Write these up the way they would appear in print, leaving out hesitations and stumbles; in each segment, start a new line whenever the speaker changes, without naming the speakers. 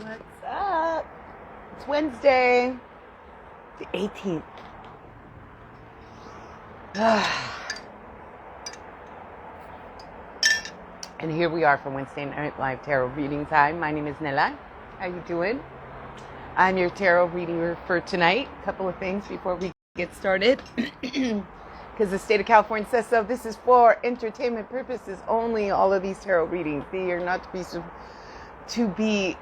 What's up? It's Wednesday, the 18th. And here we are for Wednesday Night Live Tarot Readings. Hi, my name is Nella. How you doing? I'm your tarot reader for tonight. A couple of things before we get started. Because the state of California says so. This is for entertainment purposes only, all of these tarot readings. They are not to be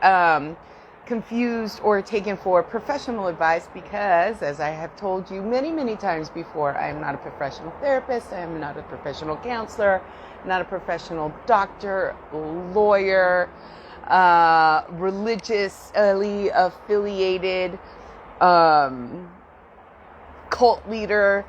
confused or taken for professional advice because, as I have told you many, many times before, I am not a professional therapist, I am not a professional counselor, not a professional doctor, lawyer, religiously affiliated cult leader.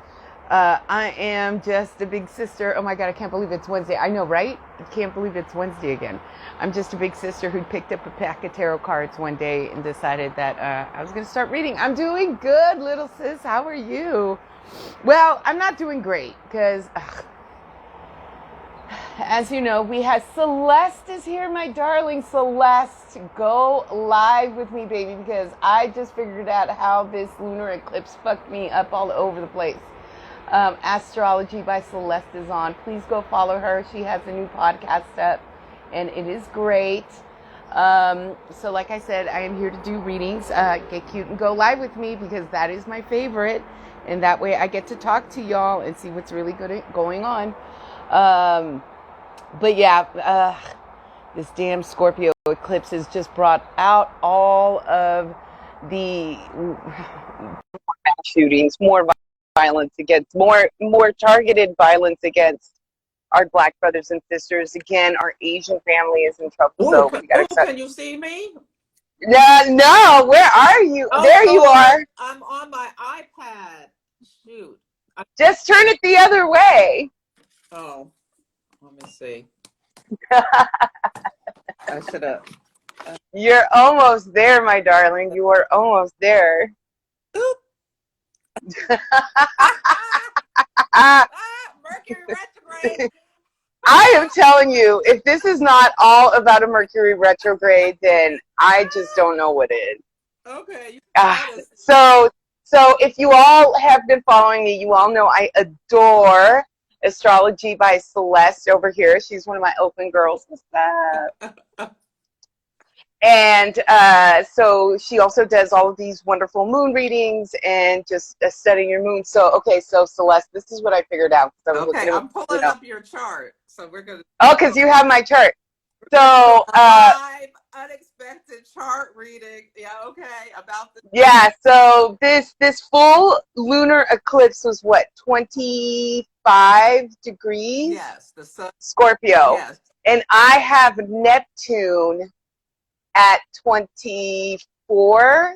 I am just a big sister. Oh my God, I can't believe it's Wednesday. I know, right? I can't believe it's Wednesday again. I'm just a big sister who picked up a pack of tarot cards one day and decided that I was going to start reading. I'm doing good, little sis. How are you? Well, I'm not doing great because, as you know, we have Celeste is here, my darling Celeste. Go live with me, baby, because I just figured out how this lunar eclipse fucked me up all over the place. Astrology by Celeste is on. Please go follow her. She has a new podcast up, and it is great. So like I said, I am here to do readings. Get cute and go live with me because that is my favorite, and that way I get to talk to y'all and see what's really good going on. But yeah, this damn Scorpio eclipse has just brought out all of the shootings, more violence against, more targeted violence against our Black brothers and sisters. Again, our Asian family is in trouble. So we gotta
can you see me?
No, where are you? There you are.
I'm on my iPad. Shoot.
Just turn it the other way.
Oh, let me see. I should have.
You're almost there, my darling. You are almost there.
Mercury retrograde.
I am telling you, if this is not all about a Mercury retrograde, then I just don't know what is.
Okay.
So if you all have been following me, you all know I adore Astrology by Celeste over here. She's one of my open girls. What's up? And so she also does all of these wonderful moon readings and just studying your moon. So Celeste, this is what I figured out.
Okay, I'm pulling up your chart. So we're gonna.
Oh, because you have my chart. So
live unexpected chart reading. Yeah, okay. About the.
Yeah. So this full lunar eclipse was what, 25 degrees?
Yes, the sun.
Scorpio.
Yes.
And I have Neptune at 24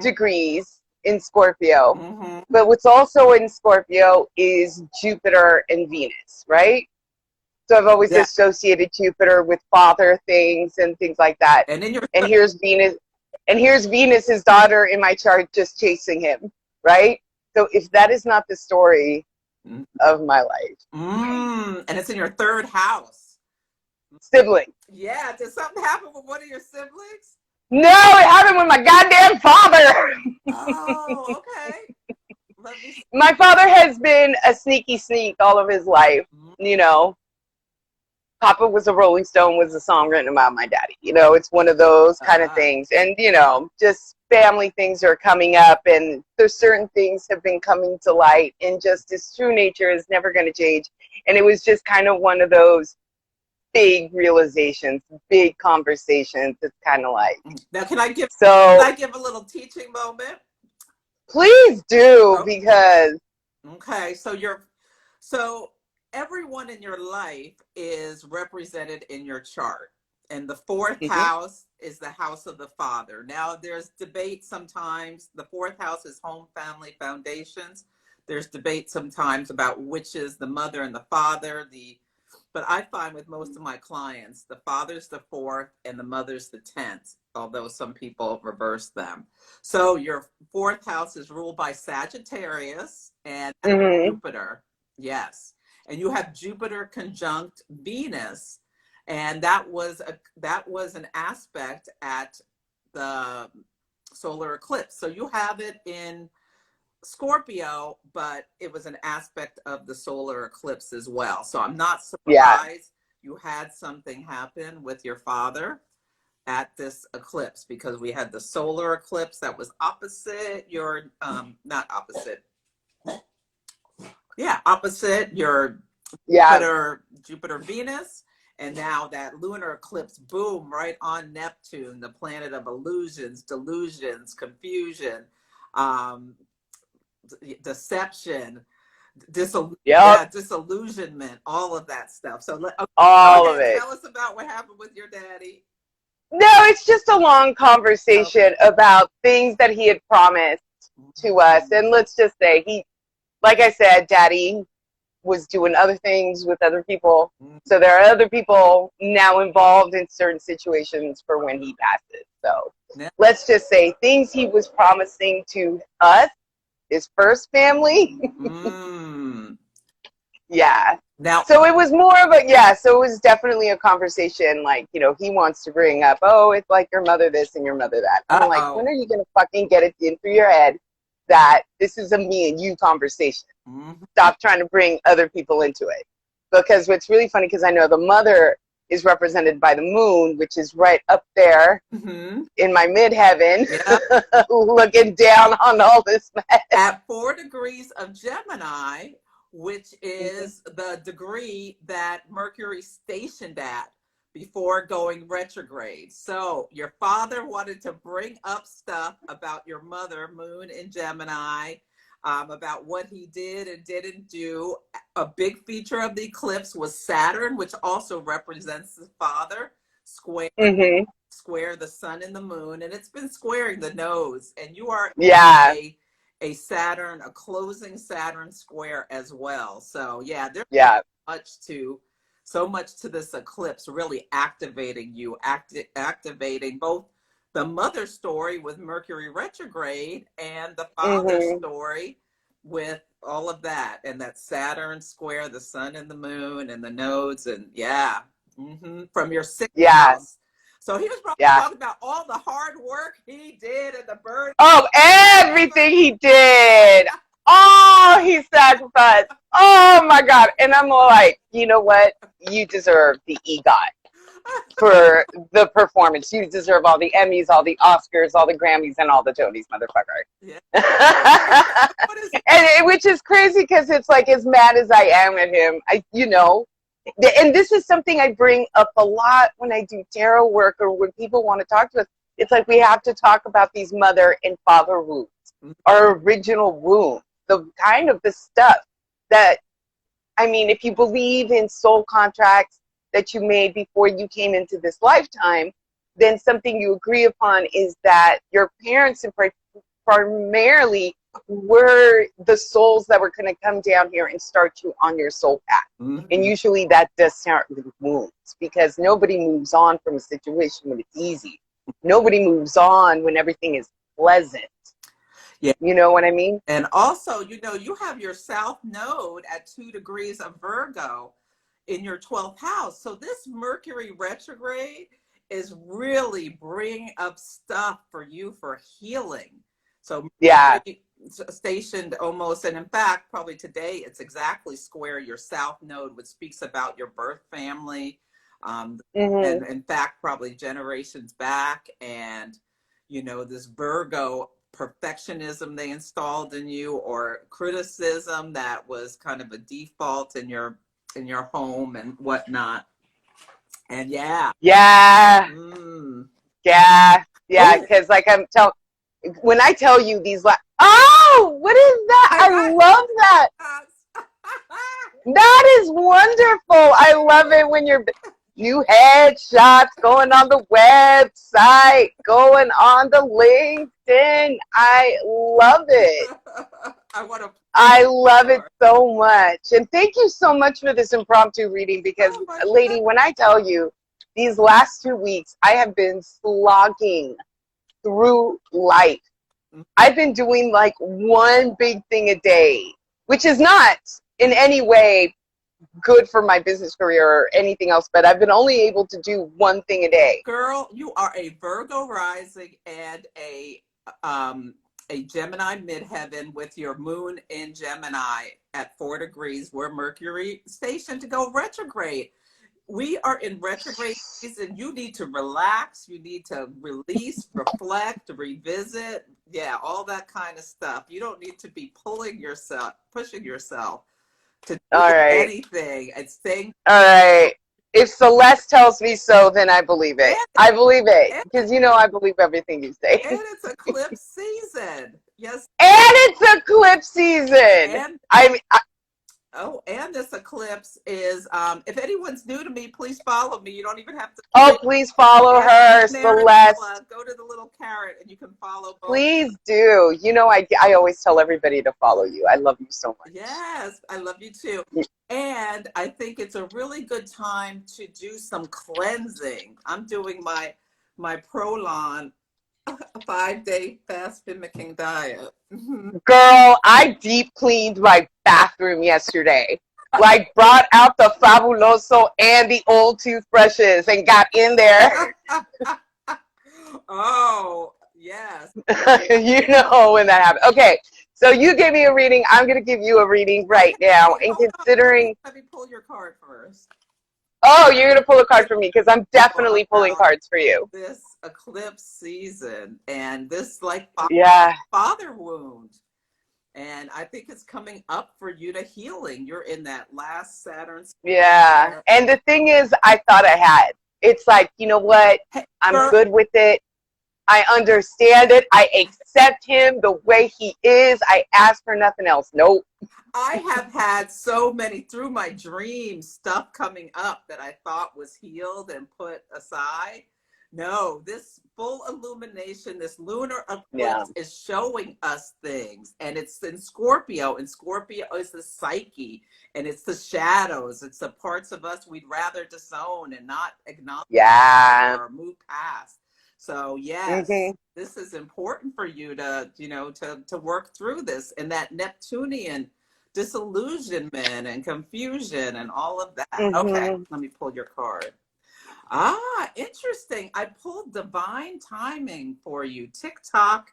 degrees in Scorpio. But what's also in Scorpio is Jupiter and Venus, right? So I've always associated Jupiter with father things and things like that. And here's Venus, and here's Venus's daughter in my chart just chasing him, right? So if that is not the story of my life.
And it's in your third house.
Sibling.
Yeah, did something happen with one of your siblings?
No, it happened with my goddamn father.
Oh, okay.
My father has been a sneaky sneak all of his life. You know, Papa was a Rolling Stone was a song written about my daddy. You know, it's one of those kind of things. And, you know, just family things are coming up, and there's certain things have been coming to light, and just his true nature is never going to change. And it was just kind of one of those big realizations, big conversations. It's kind of like.
Now, can I give a little teaching moment?
Please do, because.
Okay, so everyone in your life is represented in your chart, and the fourth house is the house of the father. Now, there's debate sometimes. The fourth house is home, family, foundations. There's debate sometimes about which is the mother and the father. But I find with most of my clients, the father's the fourth and the mother's the 10th, although some people reverse them. So your fourth house is ruled by Sagittarius and Jupiter. Yes. And you have Jupiter conjunct Venus. And that was an aspect at the solar eclipse. So you have it in Scorpio, but it was an aspect of the solar eclipse as well. So I'm not surprised you had something happen with your father at this eclipse, because we had the solar eclipse that was opposite your, not opposite. Yeah, opposite your Jupiter, Venus. And now that lunar eclipse, boom, right on Neptune, the planet of illusions, delusions, confusion, deception, disillusionment, all of that stuff. So
all of it.
Tell us about what happened with your daddy.
No, it's just a long conversation about things that he had promised to us. And let's just say like I said, Daddy was doing other things with other people. So there are other people now involved in certain situations for when he passes. So let's just say things he was promising to us, his first family. Yeah.
Now,
so it was more of so it was definitely a conversation, like, you know, he wants to bring up, oh, it's like your mother this and your mother that. I'm like, when are you going to fucking get it in through your head that this is a me and you conversation? Stop trying to bring other people into it. Because what's really funny, because I know the mother is represented by the moon, which is right up there in my midheaven, looking down on all this mess.
At 4 degrees of Gemini, which is the degree that Mercury stationed at before going retrograde. So your father wanted to bring up stuff about your mother, Moon in Gemini, about what he did and didn't do. A big feature of the eclipse was Saturn, which also represents the father, square the sun and the moon, and it's been squaring the nose. And you are a Saturn, a closing Saturn square as well. So there's so much to this eclipse, really activating you, activating both the mother story with Mercury retrograde and the father story with all of that, and that Saturn square, the sun and the moon and the nodes, and from your 6th house. So he was probably talking about all the hard work he did and the burden.
Oh, everything he did. Oh, he sacrificed. Oh my God. And I'm like, you know what? You deserve the EGOT for the performance. You deserve all the Emmys, all the Oscars, all the Grammys, and all the Tonys, motherfucker. And which is crazy, because it's like, as mad as I am at him, and this is something I bring up a lot when I do tarot work or when people want to talk to us. It's like we have to talk about these mother and father wounds, our original wounds, the kind of the stuff that, I mean, if you believe in soul contracts that you made before you came into this lifetime, then something you agree upon is that your parents primarily were the souls that were going to come down here and start you on your soul path. And usually that does start with wounds, because nobody moves on from a situation when it's easy. Nobody moves on when everything is pleasant.
Yeah.
You know what I mean?
And also, you have your South Node at 2 degrees of Virgo in your 12th house. So this Mercury retrograde is really bringing up stuff for you for healing. So stationed almost, and in fact, probably today, it's exactly square your South Node, which speaks about your birth family. And in fact, probably generations back. And, this Virgo perfectionism they installed in you, or criticism that was kind of a default in your home and whatnot. And because like when I tell you these, oh, what is that? I love that. That is wonderful. I love it when you're new headshots going on the website, going on the LinkedIn. I love it. I love it so much. And thank you so much for this impromptu reading, because, lady, when I tell you, these last 2 weeks, I have been slogging through life. I've been doing like one big thing a day, which is not in any way
good for my business career or anything else, but I've been only able to do one thing a day.
Girl, you are a Virgo rising and a Gemini midheaven with your moon in Gemini at 4 degrees, where Mercury stationed to go retrograde. We are in retrograde season. You need to relax. You need to release, reflect, revisit. Yeah, all that kind of stuff. You don't need to be pushing yourself to do
All right.
anything. It's staying.
All right. If Celeste tells me so, then I believe it. I believe it. Because, I believe everything you say.
And it's eclipse season. Yes.
And it's eclipse season.
And this eclipse is, if anyone's new to me, please follow me. You don't even have to.
Oh, please follow her, Celeste.
Go to the little carrot and you can follow both.
Please do. I always tell everybody to follow you. I love you so much.
Yes, I love you too. And I think it's a really good time to do some cleansing. I'm doing my Prolon 5-day fast mimicking diet.
Girl, I deep cleaned my bathroom yesterday. Like, brought out the Fabuloso and the old toothbrushes and got in there.
Oh, yes.
You know when that happened. Okay, so you gave me a reading. I'm going to give you a reading right now. And considering...
Let me pull your card first.
Oh, you're going to pull a card for me because I'm definitely pulling cards for you.
This eclipse season and this father wound. And I think it's coming up for you to healing. You're in that last Saturn.
Yeah. And the thing is, I thought I had. It's like, you know what? I'm good with it. I understand it. I accept him the way he is. I ask for nothing else. Nope.
I have had so many through my dreams stuff coming up that I thought was healed and put aside. No, this full illumination, this lunar eclipse is showing us things. And it's in Scorpio. And Scorpio is the psyche. And it's the shadows. It's the parts of us we'd rather disown and not acknowledge or move past. So yes, this is important for you to, to work through this and that Neptunian disillusionment and confusion and all of that. Okay, let me pull your card. Interesting. I pulled divine timing for you. TikTok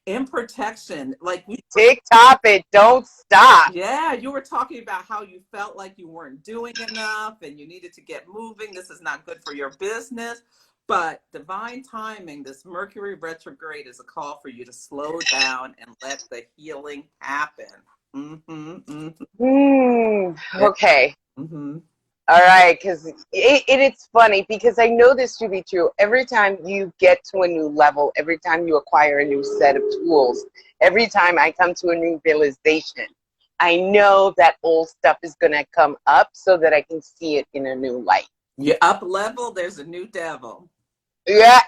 in protection. Like
TikTok it, don't stop.
Yeah, you were talking about how you felt like you weren't doing enough and you needed to get moving. This is not good for your business. But divine timing, this Mercury retrograde is a call for you to slow down and let the healing happen.
Okay. All right, because it's funny because I know this to be true. Every time you get to a new level, every time you acquire a new set of tools, every time I come to a new realization, I know that old stuff is going to come up so that I can see it in a new light.
You up level, there's a new devil.
Yeah.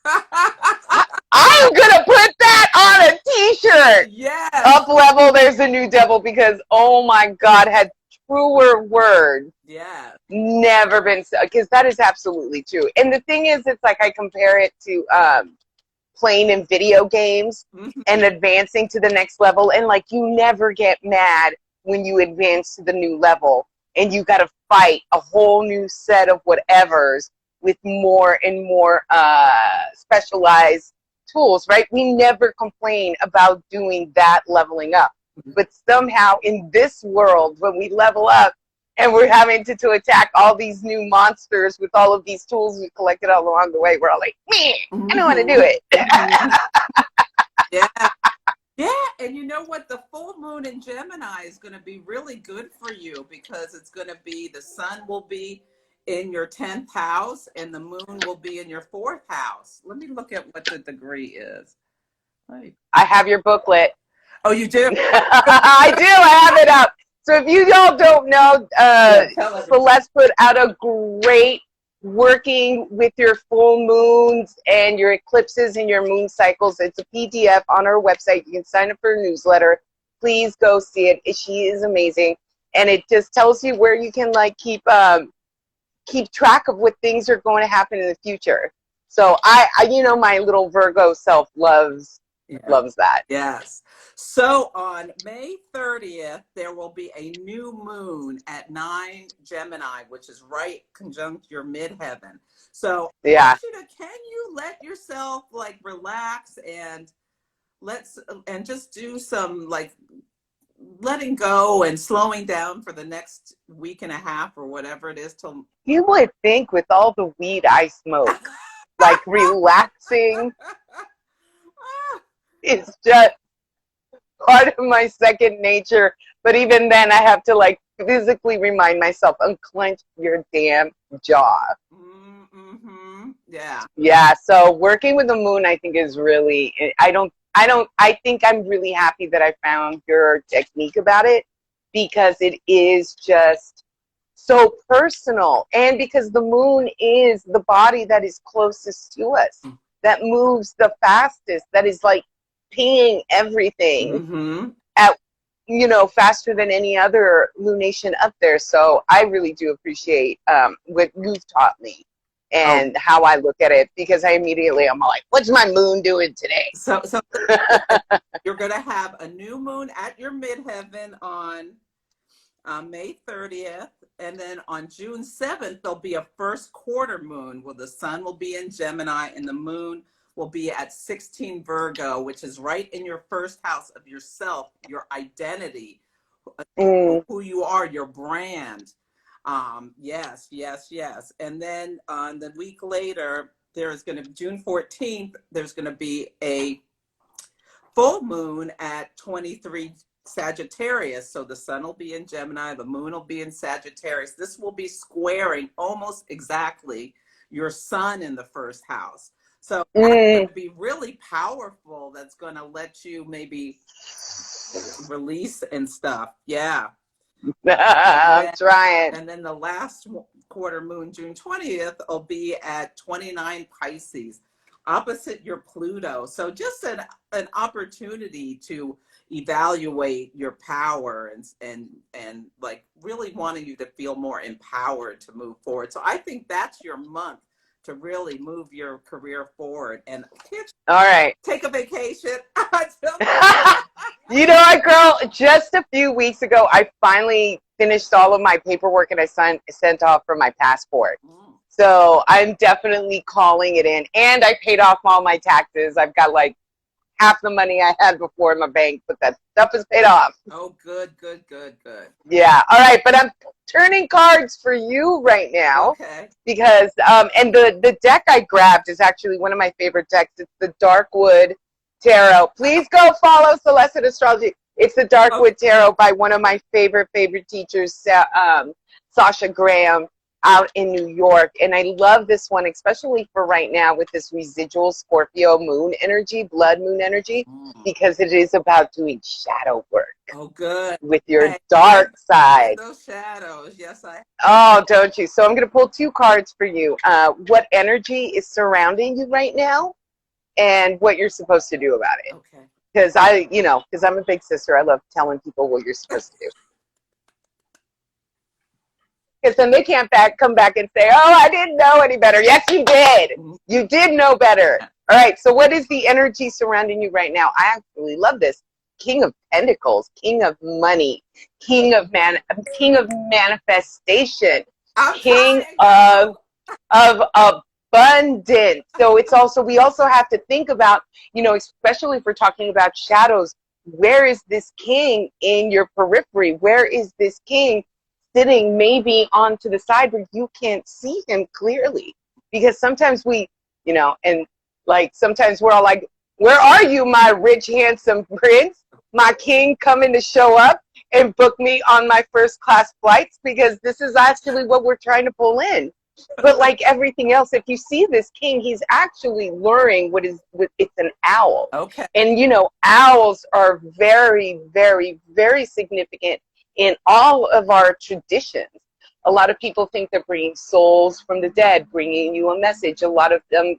I'm going to put that on a t-shirt.
Yes.
Up level, there's a new devil because, oh my God, had truer words never been, because that is absolutely true. And the thing is, it's like I compare it to playing in video games and advancing to the next level. And like, you never get mad when you advance to the new level and you got to fight a whole new set of whatevers with more and more specialized tools, right? We never complain about doing that leveling up. But somehow in this world, when we level up and we're having to attack all these new monsters with all of these tools we collected all along the way, we're all like, I don't want to do it.
Yeah, and you know what? The full moon in Gemini is going to be really good for you because it's going to be, the sun will be in your 10th house and the moon will be in your 4th house. Let me look at what the degree is.
I have your booklet.
Oh, you do?
I do. I have it up. So if you all don't know, Celeste put out a great working with your full moons and your eclipses and your moon cycles. It's a PDF on our website. You can sign up for a newsletter. Please go see it. She is amazing. And it just tells you where you can like keep track of what things are going to happen in the future. So I my little Virgo self loves
Yeah.
Loves that.
Yes. So on May 30th, there will be a new moon at 9 Gemini, which is right conjunct your midheaven. So I
Yeah.
want you to, can you let yourself like relax and just do some like letting go and slowing down for the next week and a half or whatever it is till
You would think with all the weed I smoke, like relaxing is just part of my second nature. But even then, I have to like physically remind myself, unclench your damn jaw.
Mm-hmm. Yeah.
Yeah. So working with the moon, I think is really, I think I'm really happy that I found your technique about it because it is just so personal. And because the moon is the body that is closest to us, that moves the fastest, that is like pinging everything
Mm-hmm.
at, faster than any other lunation up there. So I really do appreciate what you've taught me
Oh,
and how I look at it, because I'm like, what's my moon doing today?
so you're going to have a new moon at your midheaven on May 30th. And then on June 7th, there'll be a first quarter moon where the sun will be in Gemini and the moon will be at 16 Virgo, which is right in your first house of yourself, your identity, who you are, your brand. Yes, yes, yes. And then on the week later, June 14th, there's going to be a full moon at 23 Sagittarius. So the sun will be in Gemini, the moon will be in Sagittarius. This will be squaring almost exactly your sun in the first house. So that's going to be really powerful. That's going to let you maybe release and stuff. Yeah.
I'm trying.
And then the last quarter moon, June 20th, will be at 29 Pisces, opposite your Pluto. So just an opportunity to evaluate your power and like really wanting you to feel more empowered to move forward. So I think that's your month to really move your career forward. And
All right.
take a vacation.
You know what, girl? Just a few weeks ago, I finally finished all of my paperwork and I sent off for my passport. So I'm definitely calling it in. And I paid off all my taxes. I've got like half the money I had before in my bank, but that stuff is paid off.
Oh, good, good, good, good.
Yeah. All right. But I'm turning cards for you right now.
Okay.
Because, and the deck I grabbed is actually one of my favorite decks. It's the Darkwood Tarot. Please go follow Celeste Astrology. It's the Darkwood Tarot by one of my favorite teachers, Sasha Graham, out in New York. And I love this one, especially for right now with this residual Scorpio moon energy, blood moon energy, because it is about doing shadow work.
Oh, good.
With your dark side.
Those shadows, yes,
Oh, don't you? So I'm going to pull two cards for you. What energy is surrounding you right now, and what you're supposed to do about it.
Okay.
Because because I'm a big sister, I love telling people what you're supposed to do. Because then they can't come back and say, oh, I didn't know any better. Yes, you did. You did know better. All right. So what is the energy surrounding you right now? I actually love this. King of Pentacles, King of Money, King of Manifestation, King of Abundance. So we also have to think about, especially if we're talking about shadows, where is this king in your periphery? Where is this king sitting maybe onto the side where you can't see him clearly? Because sometimes and like sometimes we're all like, where are you, my rich, handsome prince? My king coming to show up and book me on my first class flights? Because this is actually what we're trying to pull in. But like everything else, if you see this king, he's actually luring it's an owl.
Okay.
And owls are very, very, very significant in all of our traditions. A lot of people think they're bringing souls from the dead, bringing you a message. A lot of them,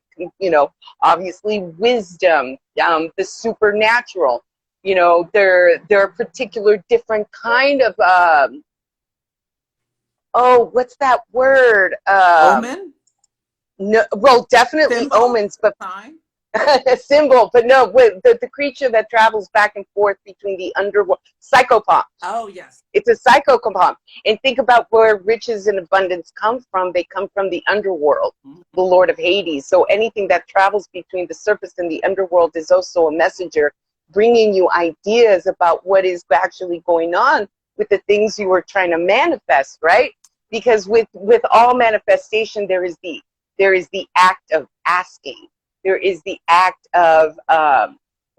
obviously wisdom, the supernatural. They're a particular different kind of, what's that word?
Omen?
No, well, definitely
Symbol?
omens, but
Sign?
A symbol, but no, with the creature that travels back and forth between the underworld, psychopomp.
Oh, yes.
It's a psychopomp. And think about where riches and abundance come from. They come from the underworld, the Lord of Hades. So anything that travels between the surface and the underworld is also a messenger, bringing you ideas about what is actually going on with the things you were trying to manifest, right? Because with all manifestation, there is the act of asking. There is the act of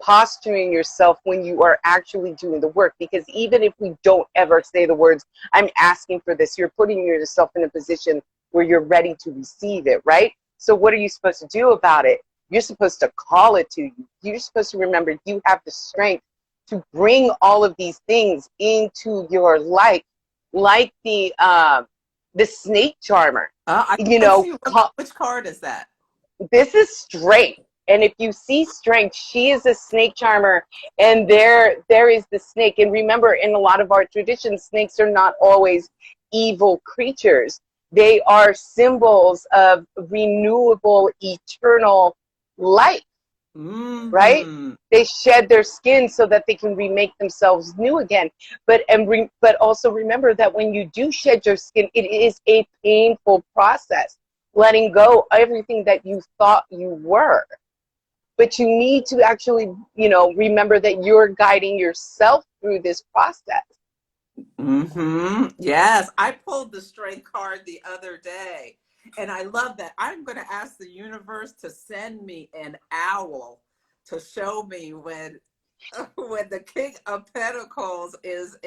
posturing yourself when you are actually doing the work. Because even if we don't ever say the words, I'm asking for this, you're putting yourself in a position where you're ready to receive it, right? So what are you supposed to do about it? You're supposed to call it to you. You're supposed to remember you have the strength to bring all of these things into your life, like the snake charmer.
I
You
can't
know,
see which card is that?
This is strength. And if you see strength, she is a snake charmer, and there is the snake. And remember, in a lot of our traditions, snakes are not always evil creatures. They are symbols of renewable, eternal life, right? They shed their skin so that they can remake themselves new again. But also remember that when you do shed your skin, it is a painful process, letting go everything that you thought you were. But you need to actually, remember that you're guiding yourself through this process.
Yes, I pulled the strength card the other day, and I love that. I'm going to ask the universe to send me an owl to show me when the King of Pentacles is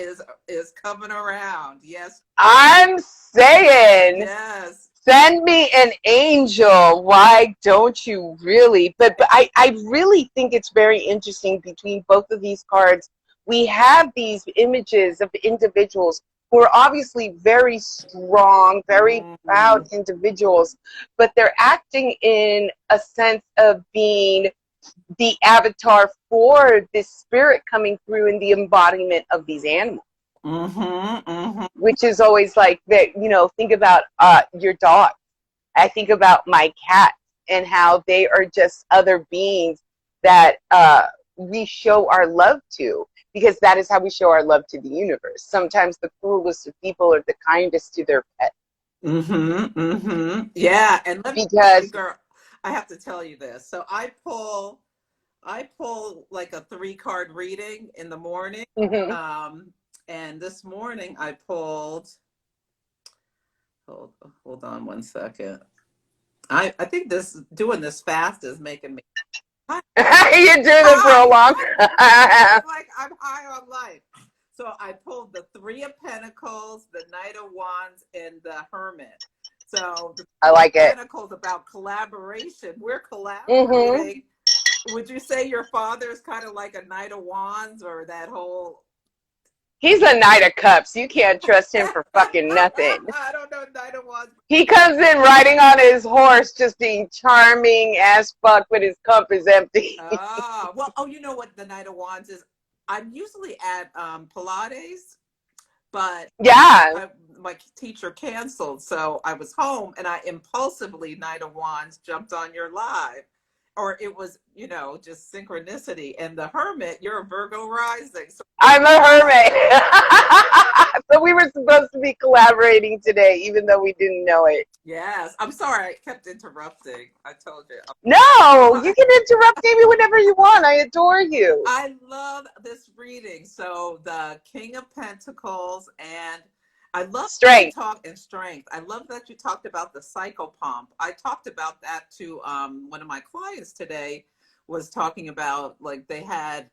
coming around. Yes,
I'm saying,
yes.
Send me an angel. Why don't you really? But I really think it's very interesting between both of these cards. We have these images of individuals who are obviously very strong, very proud individuals, but they're acting in a sense of being the avatar for this spirit coming through in the embodiment of these animals. Which is always like that, think about your dog. I think about my cat and how they are just other beings that we show our love to, because that is how we show our love to the universe. Sometimes the cruelest of people are the kindest to their pet.
Yeah, and
because
girl, I have to tell you this. So I pull like a 3-card reading in the morning. And this morning I pulled, hold on one second. I think doing this fast is making me
you're doing it for a long
like I'm high on life. So I pulled the 3 of Pentacles, the Knight of Wands, and the Hermit. So
I like it.
Pentacles about collaboration. We're collaborating. Would you say your father is kind of like a Knight of Wands, or that whole...
He's a Knight of Cups. You can't trust him for fucking nothing.
I don't know Knight of Wands.
He comes in riding on his horse, just being charming as fuck, but his cup is empty.
You know what the Knight of Wands is? I'm usually at Pilates, but my teacher canceled, so I was home, and I impulsively, Knight of Wands, jumped on your live. Or it was, just synchronicity. And the Hermit, you're a Virgo rising. So
I'm a Hermit. So we were supposed to be collaborating today, even though we didn't know it.
Yes. I'm sorry. I kept interrupting. I told you.
No, you can interrupt me whenever you want. I adore you.
I love this reading. So the King of Pentacles, and I love
strength.
Strength. I love that you talked about the psychopomp. I talked about that to one of my clients today, was talking about, like, they had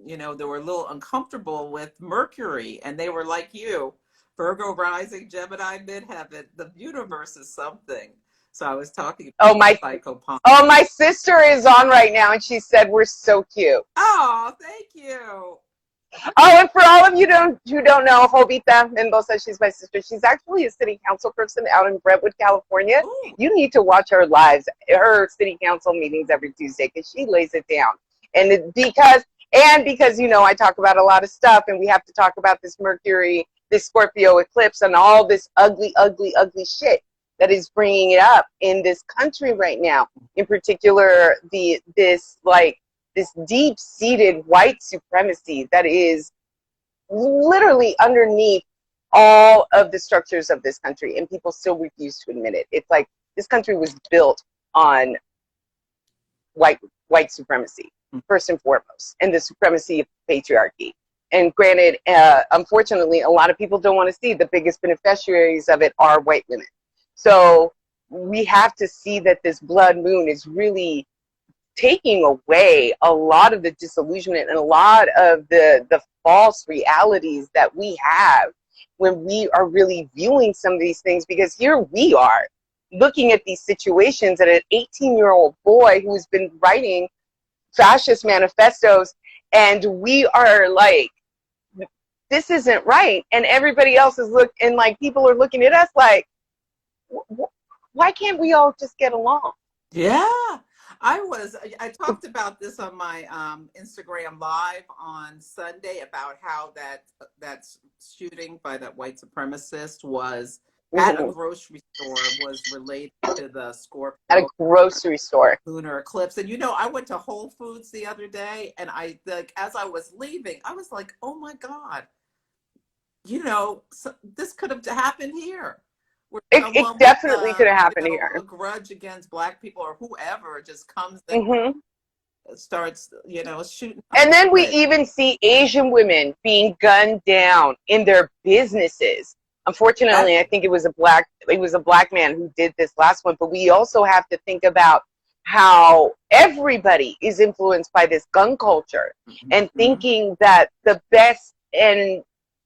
they were a little uncomfortable with Mercury, and they were like you, Virgo rising, Gemini midheaven. The universe is something. So I was talking about psychopomp.
Oh, my sister is on right now, and she said we're so cute.
Oh, thank you.
Oh, and for all of you who don't know, Jovita Mendoza, she's my sister. She's actually a city council person out in Brentwood, California.
Ooh.
You need to watch her lives, her city council meetings every Tuesday, because she lays it down. And because I talk about a lot of stuff, and we have to talk about this Mercury, this Scorpio eclipse, and all this ugly, ugly, ugly shit that is bringing it up in this country right now. In particular, this deep-seated white supremacy that is literally underneath all of the structures of this country, and people still refuse to admit it. It's like this country was built on white supremacy, first and foremost, and the supremacy of patriarchy. And granted, unfortunately, a lot of people don't want to see the biggest beneficiaries of it are white women. So we have to see that this blood moon is really taking away a lot of the disillusionment and a lot of the false realities that we have when we are really viewing some of these things, because here we are looking at these situations at an 18-year-old boy who's been writing fascist manifestos, and we are like, this isn't right, and everybody else is looking, like people are looking at us like, why can't we all just get along?
Yeah, I talked about this on my Instagram live on Sunday about how that shooting by that white supremacist was at a grocery store, was related to the Scorpio
at a grocery store
lunar eclipse. And you know, I went to Whole Foods the other day, and I, like, as I was leaving, I was like, oh my God, you know, this could have happened here.
It definitely could have happened here.
A grudge against Black people or whoever just comes and starts, you know, shooting.
And then we even see Asian women being gunned down in their businesses. Unfortunately, I think it was a black man who did this last one. But we also have to think about how everybody is influenced by this gun culture and thinking that the best and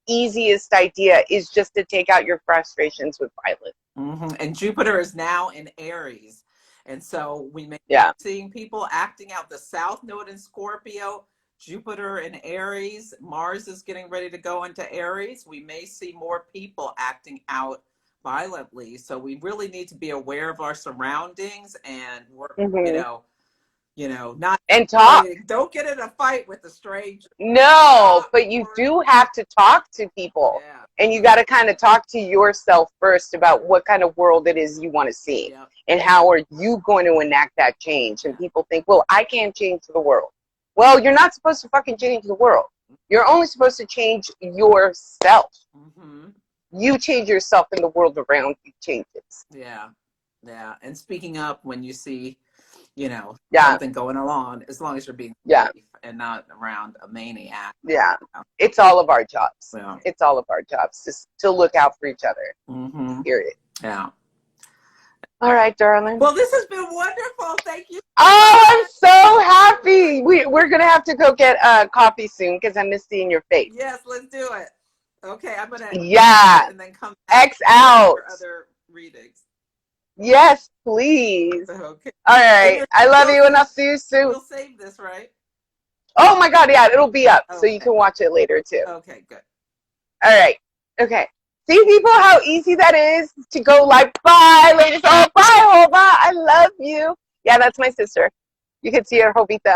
easiest idea is just to take out your frustrations with violence.
And Jupiter is now in Aries, and so we may be seeing people acting out. The South Node in Scorpio, Jupiter in Aries, Mars is getting ready to go into Aries. We may see more people acting out violently, so we really need to be aware of our surroundings and work, you know, not
and talk.
Don't get in a fight with a stranger.
No, but you do have to talk to people, and you got to kind of talk to yourself first about what kind of world it is you want to see, and how are you going to enact that change. And people think, well, I can't change the world. Well, you're not supposed to fucking change the world. You're only supposed to change yourself. You change yourself, and the world around you changes.
Yeah. And speaking up when you see, you know, something going along, as long as you're being safe and not around a maniac.
It's all of our jobs. It's all of our jobs just to look out for each other. Period. All right, darling.
Well, this has been wonderful. Thank you.
Oh, I'm so happy. We're gonna have to go get coffee soon because I miss seeing your face.
Yes, let's do it. Okay, I'm gonna and then come
back X out
for other readings.
Yes, please.
Okay.
All right. I love you, and I'll see you soon.
We'll save this, right?
Oh my God, yeah, it'll be up, so you can watch it later too.
Okay, good.
All right. Okay. See, people, how easy that is to go like, bye, ladies. Oh, bye, Hova. I love you. Yeah, that's my sister. You can see her, Jovita_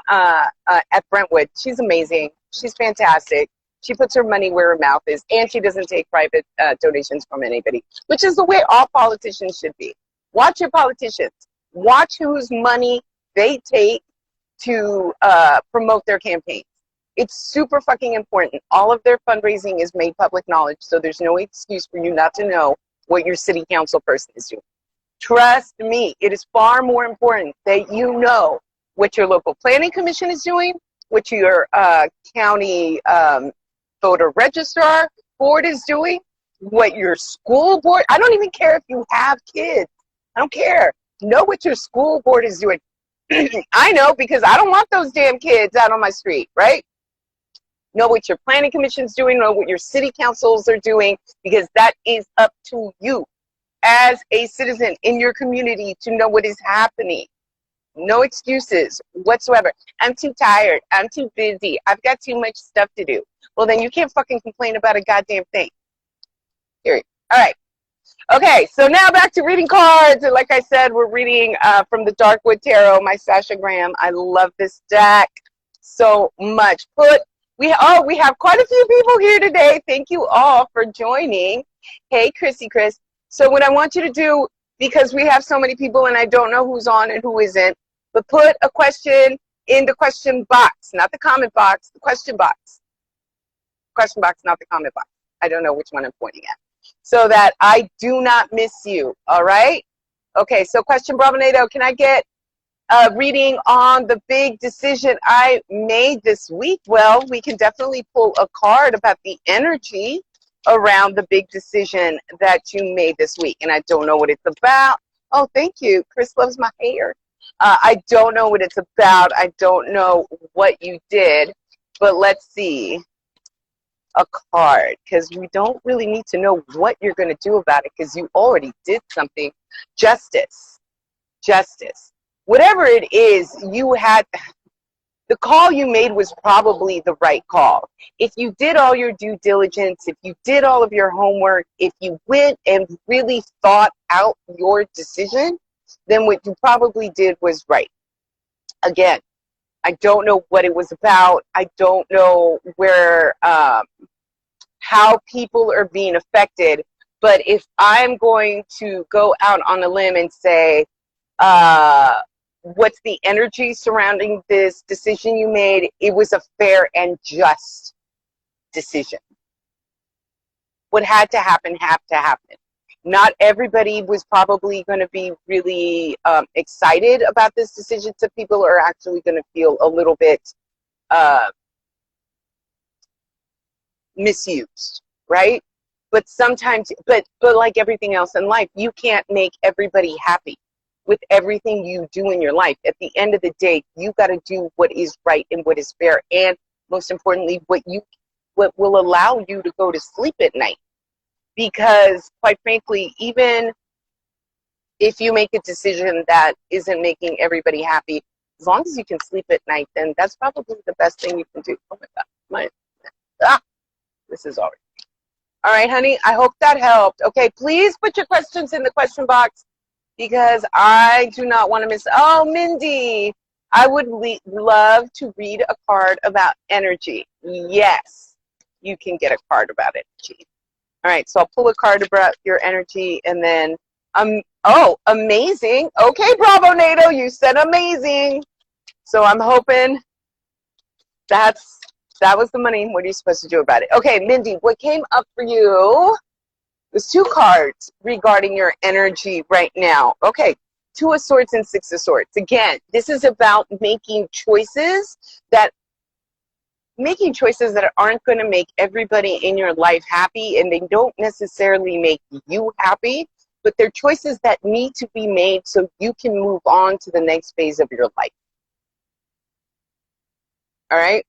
at Brentwood. She's amazing. She's fantastic. She puts her money where her mouth is, and she doesn't take private donations from anybody, which is the way all politicians should be. Watch your politicians. Watch whose money they take to promote their campaigns. It's super fucking important. All of their fundraising is made public knowledge, so there's no excuse for you not to know what your city council person is doing. Trust me, it is far more important that you know what your local planning commission is doing, what your county voter registrar board is doing, what your school board, I don't even care if you have kids. I don't care. Know what your school board is doing. I know, because I don't want those damn kids out on my street, right? Know what your planning commission's doing, know what your city councils are doing, because that is up to you as a citizen in your community to know what is happening. No excuses whatsoever. I'm too tired. I'm too busy. I've got too much stuff to do. Well, then you can't fucking complain about a goddamn thing. Period. All right. Okay, so now back to reading cards. And like I said, we're reading from the Darkwood Tarot, my Sashagram. I love this deck so much. We have quite a few people here today. Thank you all for joining. Hey, Chris. So what I want you to do, because we have so many people and I don't know who's on and who isn't, but put a question in the question box, not the comment box, the question box. Question box, not the comment box. I don't know which one I'm pointing at. So that I do not miss you, all right? Okay, so question Bravo NATO, can I get a reading on the big decision I made this week? Well, we can definitely pull a card about the energy around the big decision that you made this week. And I don't know what it's about. Oh, thank you. Chris loves my hair. I don't know what it's about. I don't know what you did. But let's see a card, because we don't really need to know what you're going to do about it, because you already did something. Justice. Justice. Whatever it is, you had, the call you made was probably the right call. If you did all your due diligence, if you did all of your homework, if you went and really thought out your decision, then what you probably did was right. Again, I don't know what it was about. I don't know where, how people are being affected. But if I'm going to go out on a limb and say, what's the energy surrounding this decision you made? It was a fair and just decision. What had to happen had to happen. Not everybody was probably going to be really excited about this decision. Some people are actually going to feel a little bit misused, right? But sometimes, but like everything else in life, you can't make everybody happy with everything you do in your life. At the end of the day, you got to do what is right and what is fair, and most importantly, what will allow you to go to sleep at night. Because quite frankly, even if you make a decision that isn't making everybody happy, as long as you can sleep at night, then that's probably the best thing you can do. Oh my God, this is already. All right, honey, I hope that helped. Okay, please put your questions in the question box, because I do not want to miss. Oh, Mindy, I would love to read a card about energy. Yes, you can get a card about energy. All right, so I'll pull a card about your energy, and then, oh, amazing. Okay, Bravo NATO, you said amazing. So I'm hoping that was the money. What are you supposed to do about it? Okay, Mindy, what came up for you was 2 cards regarding your energy right now. Okay, 2 of Swords and 6 of Swords. Again, this is about making choices that aren't going to make everybody in your life happy, and they don't necessarily make you happy, but they're choices that need to be made so you can move on to the next phase of your life. All right?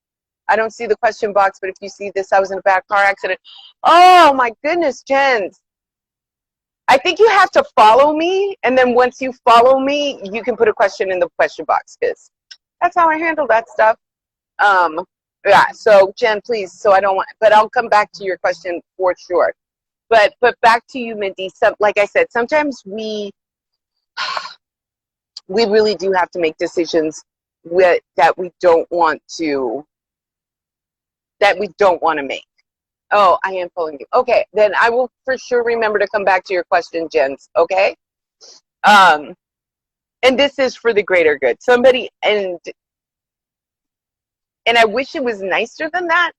I don't see the question box, but if you see this, I was in a bad car accident. Oh my goodness, Jens. I think you have to follow me, and then once you follow me, you can put a question in the question box, because that's how I handle that stuff. Yeah, so Jen, please, so I don't want, but I'll come back to your question for sure. But back to you, Mindy. Like I said, sometimes we really do have to make decisions that we don't want to make. Oh, I am following you. Okay, then I will for sure remember to come back to your question, Jens. Okay. And this is for the greater good. Somebody, and I wish it was nicer than that,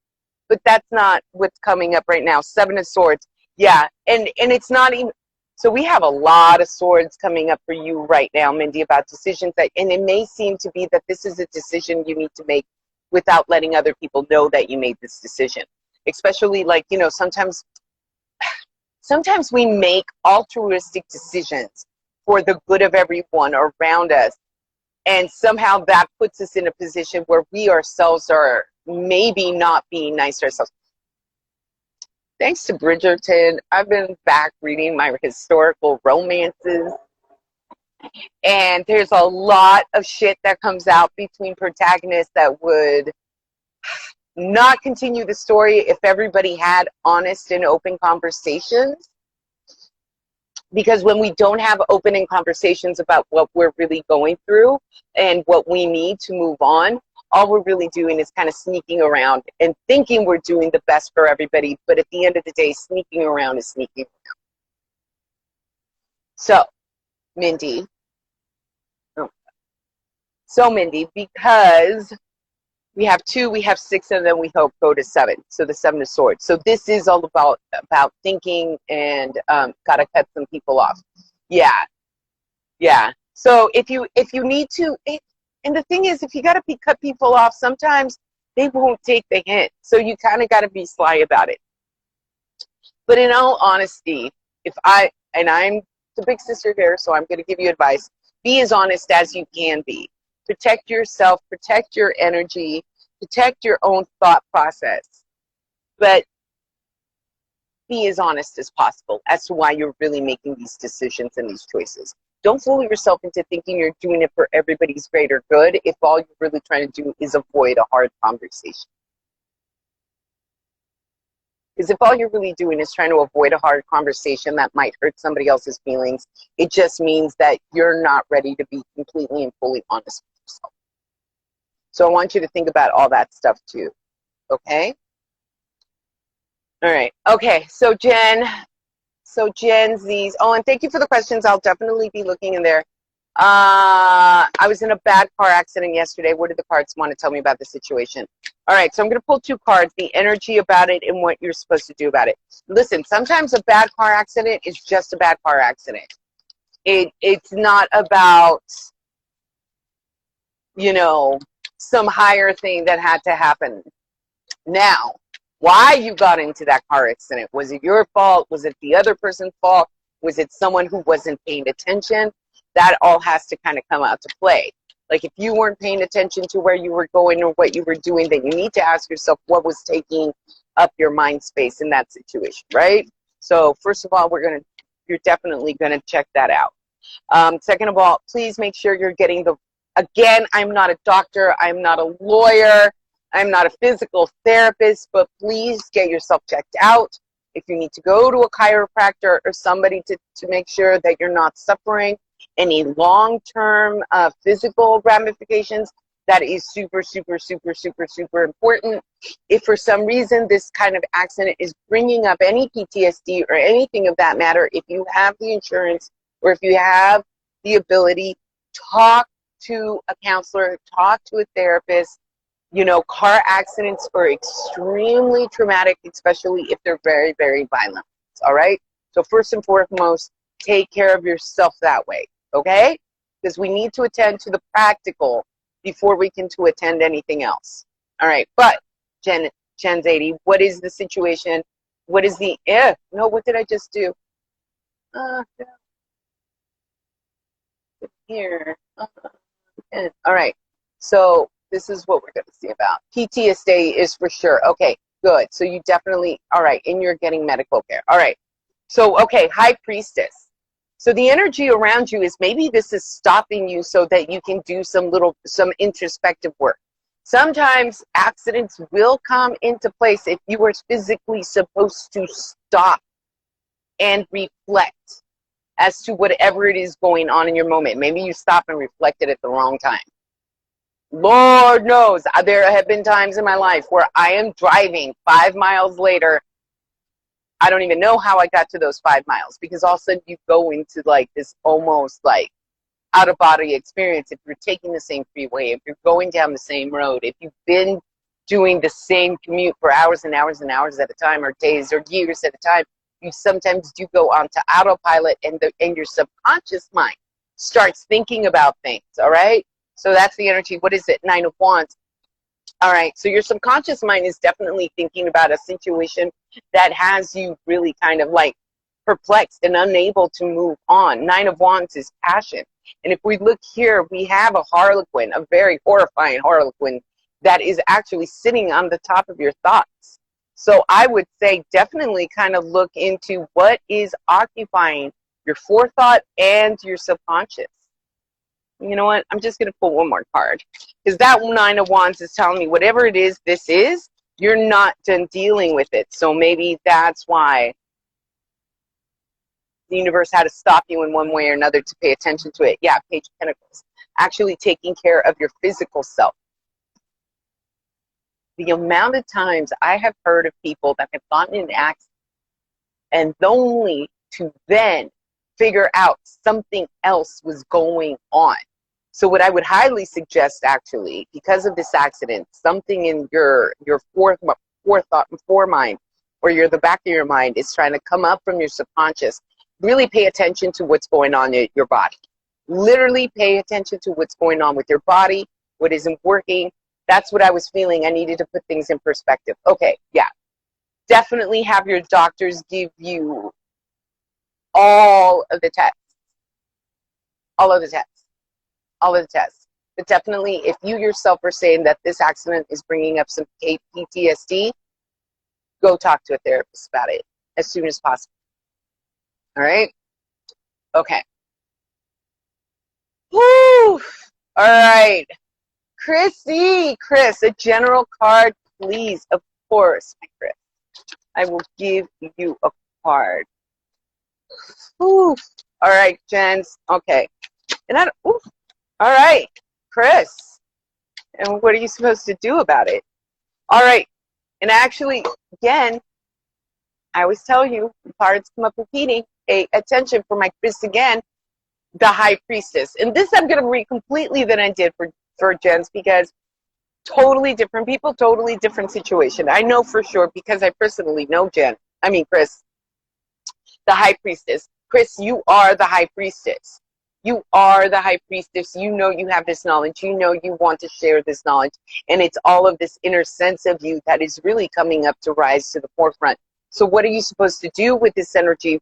but that's not what's coming up right now. 7 of Swords. Yeah, and it's not even, so we have a lot of swords coming up for you right now, Mindy, about decisions and it may seem to be that this is a decision you need to make without letting other people know that you made this decision. Especially, like, you know, sometimes we make altruistic decisions for the good of everyone around us. And somehow that puts us in a position where we ourselves are maybe not being nice to ourselves. Thanks to Bridgerton, I've been back reading my historical romances. And there's a lot of shit that comes out between protagonists that would not continue the story if everybody had honest and open conversations. Because when we don't have open conversations about what we're really going through and what we need to move on, all we're really doing is kind of sneaking around and thinking we're doing the best for everybody. But at the end of the day, sneaking around is sneaking around. So, Mindy. Oh, so, Mindy, because we have 2, we have 6, and then we hope go to 7. So the 7 of Swords. So this is all about thinking and gotta cut some people off. Yeah, yeah. So if you need to, and the thing is, if you gotta cut people off, sometimes they won't take the hint. So you kind of gotta be sly about it. But in all honesty, I'm the big sister here, so I'm gonna give you advice. Be as honest as you can be. Protect yourself, protect your energy, protect your own thought process, but be as honest as possible as to why you're really making these decisions and these choices. Don't fool yourself into thinking you're doing it for everybody's greater good if all you're really trying to do is avoid a hard conversation. Because if all you're really doing is trying to avoid a hard conversation that might hurt somebody else's feelings, it just means that you're not ready to be completely and fully honest with yourself. So I want you to think about all that stuff too. Okay? All right. Okay. So Gen Z's. Oh, and thank you for the questions. I'll definitely be looking in there. I was in a bad car accident yesterday. What did the cards want to tell me about the situation? All right, so I'm going to pull 2 cards, the energy about it and what you're supposed to do about it. Listen, sometimes a bad car accident is just a bad car accident. It's not about, some higher thing that had to happen. Now, why you got into that car accident? Was it your fault? Was it the other person's fault? Was it someone who wasn't paying attention? That all has to kind of come out to play. Like if you weren't paying attention to where you were going or what you were doing, then you need to ask yourself what was taking up your mind space in that situation, right? So first of all, you're definitely gonna check that out. Second of all, please make sure you're getting again, I'm not a doctor, I'm not a lawyer, I'm not a physical therapist, but please get yourself checked out. If you need to go to a chiropractor or somebody to make sure that you're not suffering any long-term physical ramifications, that is super, super, super, super, super important. If for some reason this kind of accident is bringing up any PTSD or anything of that matter, if you have the insurance or if you have the ability, talk to a counselor, talk to a therapist. Car accidents are extremely traumatic, especially if they're very, very violent. All right? So first and foremost, take care of yourself that way, okay? Because we need to attend to the practical before we can to attend anything else. All right, but Gen 80, what is the situation? What is the, what did I just do? Here. All right, so this is what we're going to see about. PTSD is for sure. Okay, good. So you definitely, all right, and you're getting medical care. All right. So, okay, High Priestess. So the energy around you is maybe this is stopping you so that you can do some introspective work. Sometimes accidents will come into place if you are physically supposed to stop and reflect as to whatever it is going on in your moment. Maybe you stop and reflected at the wrong time. Lord knows, there have been times in my life where I am driving 5 miles later. I don't even know how I got to those 5 miles, because all of a sudden you go into like this almost like out of body experience. If you're taking the same freeway, if you're going down the same road, if you've been doing the same commute for hours and hours and hours at a time, or days or years at a time, you sometimes do go onto autopilot, and your subconscious mind starts thinking about things. All right. So that's the energy. What is it? 9 of Wands. All right. So your subconscious mind is definitely thinking about a situation that has you really kind of like perplexed and unable to move on. 9 of Wands is passion. And if we look here, we have a harlequin, a very horrifying harlequin that is actually sitting on the top of your thoughts. So I would say definitely kind of look into what is occupying your forethought and your subconscious. You know what? I'm just going to pull one more card, because that 9 of Wands is telling me whatever it is this is, you're not done dealing with it. So maybe that's why the universe had to stop you in one way or another to pay attention to it. Yeah, Page of Pentacles. Actually taking care of your physical self. The amount of times I have heard of people that have gotten in accidents and only to then figure out something else was going on. So what I would highly suggest, actually, because of this accident, something in your foremind, or the back of your mind is trying to come up from your subconscious. Really pay attention to what's going on in your body. Literally pay attention to what's going on with your body, what isn't working. That's what I was feeling. I needed to put things in perspective. Okay, yeah. Definitely have your doctors give you all of the tests. All of the tests. All of the tests. But definitely, if you yourself are saying that this accident is bringing up some PTSD, go talk to a therapist about it as soon as possible. All right? Okay. Woo! All right. Chris, a general card, please. Of course, my Chris. I will give you a card. Ooh. All right, Jens. Okay. And all right, Chris. And what are you supposed to do about it? All right. And actually, again, I always tell you, cards come up repeating. Pay attention for my Chris again, the High Priestess. And this I'm going to read completely than I did for Jens, because totally different people, totally different situation. I know for sure because I personally know Chris, the High Priestess. Chris, you are the High Priestess. You are the High Priestess. You know you have this knowledge. You know you want to share this knowledge. And it's all of this inner sense of you that is really coming up to rise to the forefront. So what are you supposed to do with this energy?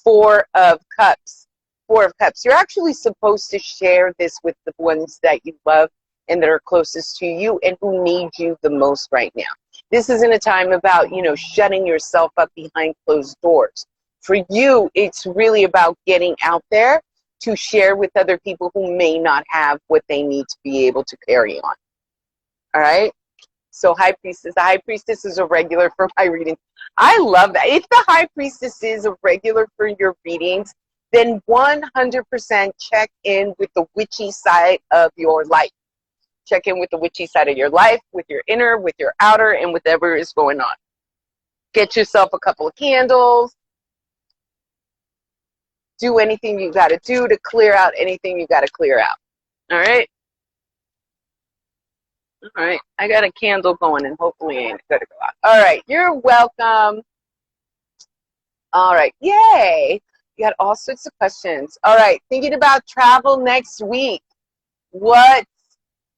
Four of Cups. Four of Cups. You're actually supposed to share this with the ones that you love and that are closest to you and who need you the most right now. This isn't a time about, shutting yourself up behind closed doors. For you, it's really about getting out there to share with other people who may not have what they need to be able to carry on. All right? So High Priestess. The High Priestess is a regular for my reading. I love that. If the High Priestess is a regular for your readings, then 100% check in with the witchy side of your life. Check in with the witchy side of your life, with your inner, with your outer, and whatever is going on. Get yourself a couple of candles. Do anything you got to do to clear out anything you got to clear out. All right? All right. I got a candle going, and hopefully it ain't going to go out. All right. You're welcome. All right. Yay. You got all sorts of questions. All right. Thinking about travel next week. What's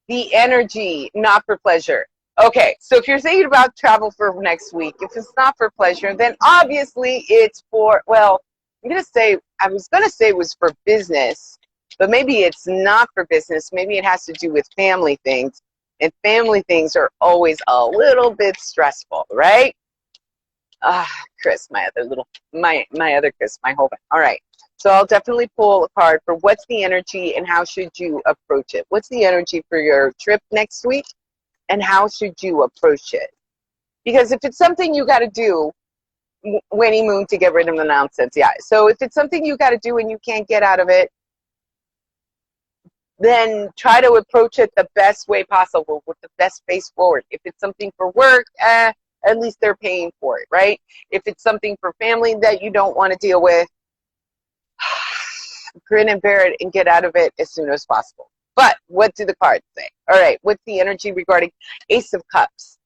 the energy? Not for pleasure. Okay. So if you're thinking about travel for next week, if it's not for pleasure, then obviously it's for, well, I was going to say it was for business, but maybe it's not for business. Maybe it has to do with family things. And family things are always a little bit stressful, right? Chris, my other Chris, my whole thing. All right. So I'll definitely pull a card for what's the energy and how should you approach it. What's the energy for your trip next week and how should you approach it? Because if it's something you got to do, Winnie Moon to get rid of the nonsense. Yeah. So if it's something you got to do and you can't get out of it, then try to approach it the best way possible with the best face forward. If it's something for work, at least they're paying for it, right? If it's something for family that you don't want to deal with, grin and bear it and get out of it as soon as possible. But what do the cards say? All right. What's the energy regarding Ace of Cups?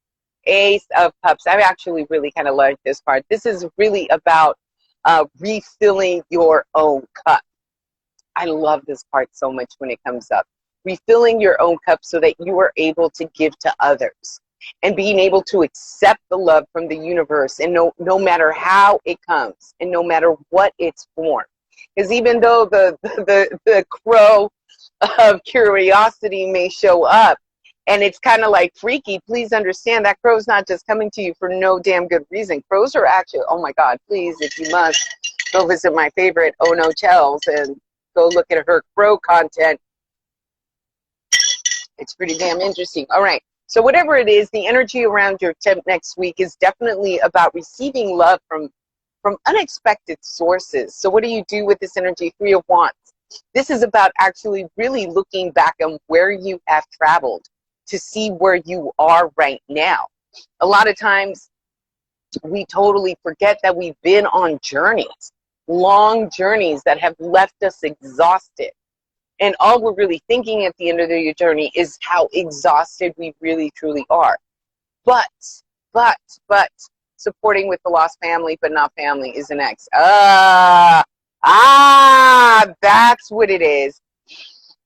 Ace of Cups. I actually really kind of like this card. This is really about refilling your own cup. I love this card so much when it comes up. Refilling your own cup so that you are able to give to others and being able to accept the love from the universe, and no matter how it comes and no matter what its form. Because even though the crow of curiosity may show up and it's kind of like freaky, please understand that crow's not just coming to you for no damn good reason. Crows are actually, oh my God, please, if you must, go visit my favorite Oh No Chells and go look at her crow content. It's pretty damn interesting. All right. So whatever it is, the energy around your trip next week is definitely about receiving love from unexpected sources. So what do you do with this energy? Three of Wands. This is about actually really looking back on where you have traveled to see where you are right now. A lot of times we totally forget that we've been on journeys. long journeys that have left us exhausted. And all we're really thinking at the end of the journey is how exhausted we really, truly are. But, supporting with the lost family, but not family is an X. That's what it is.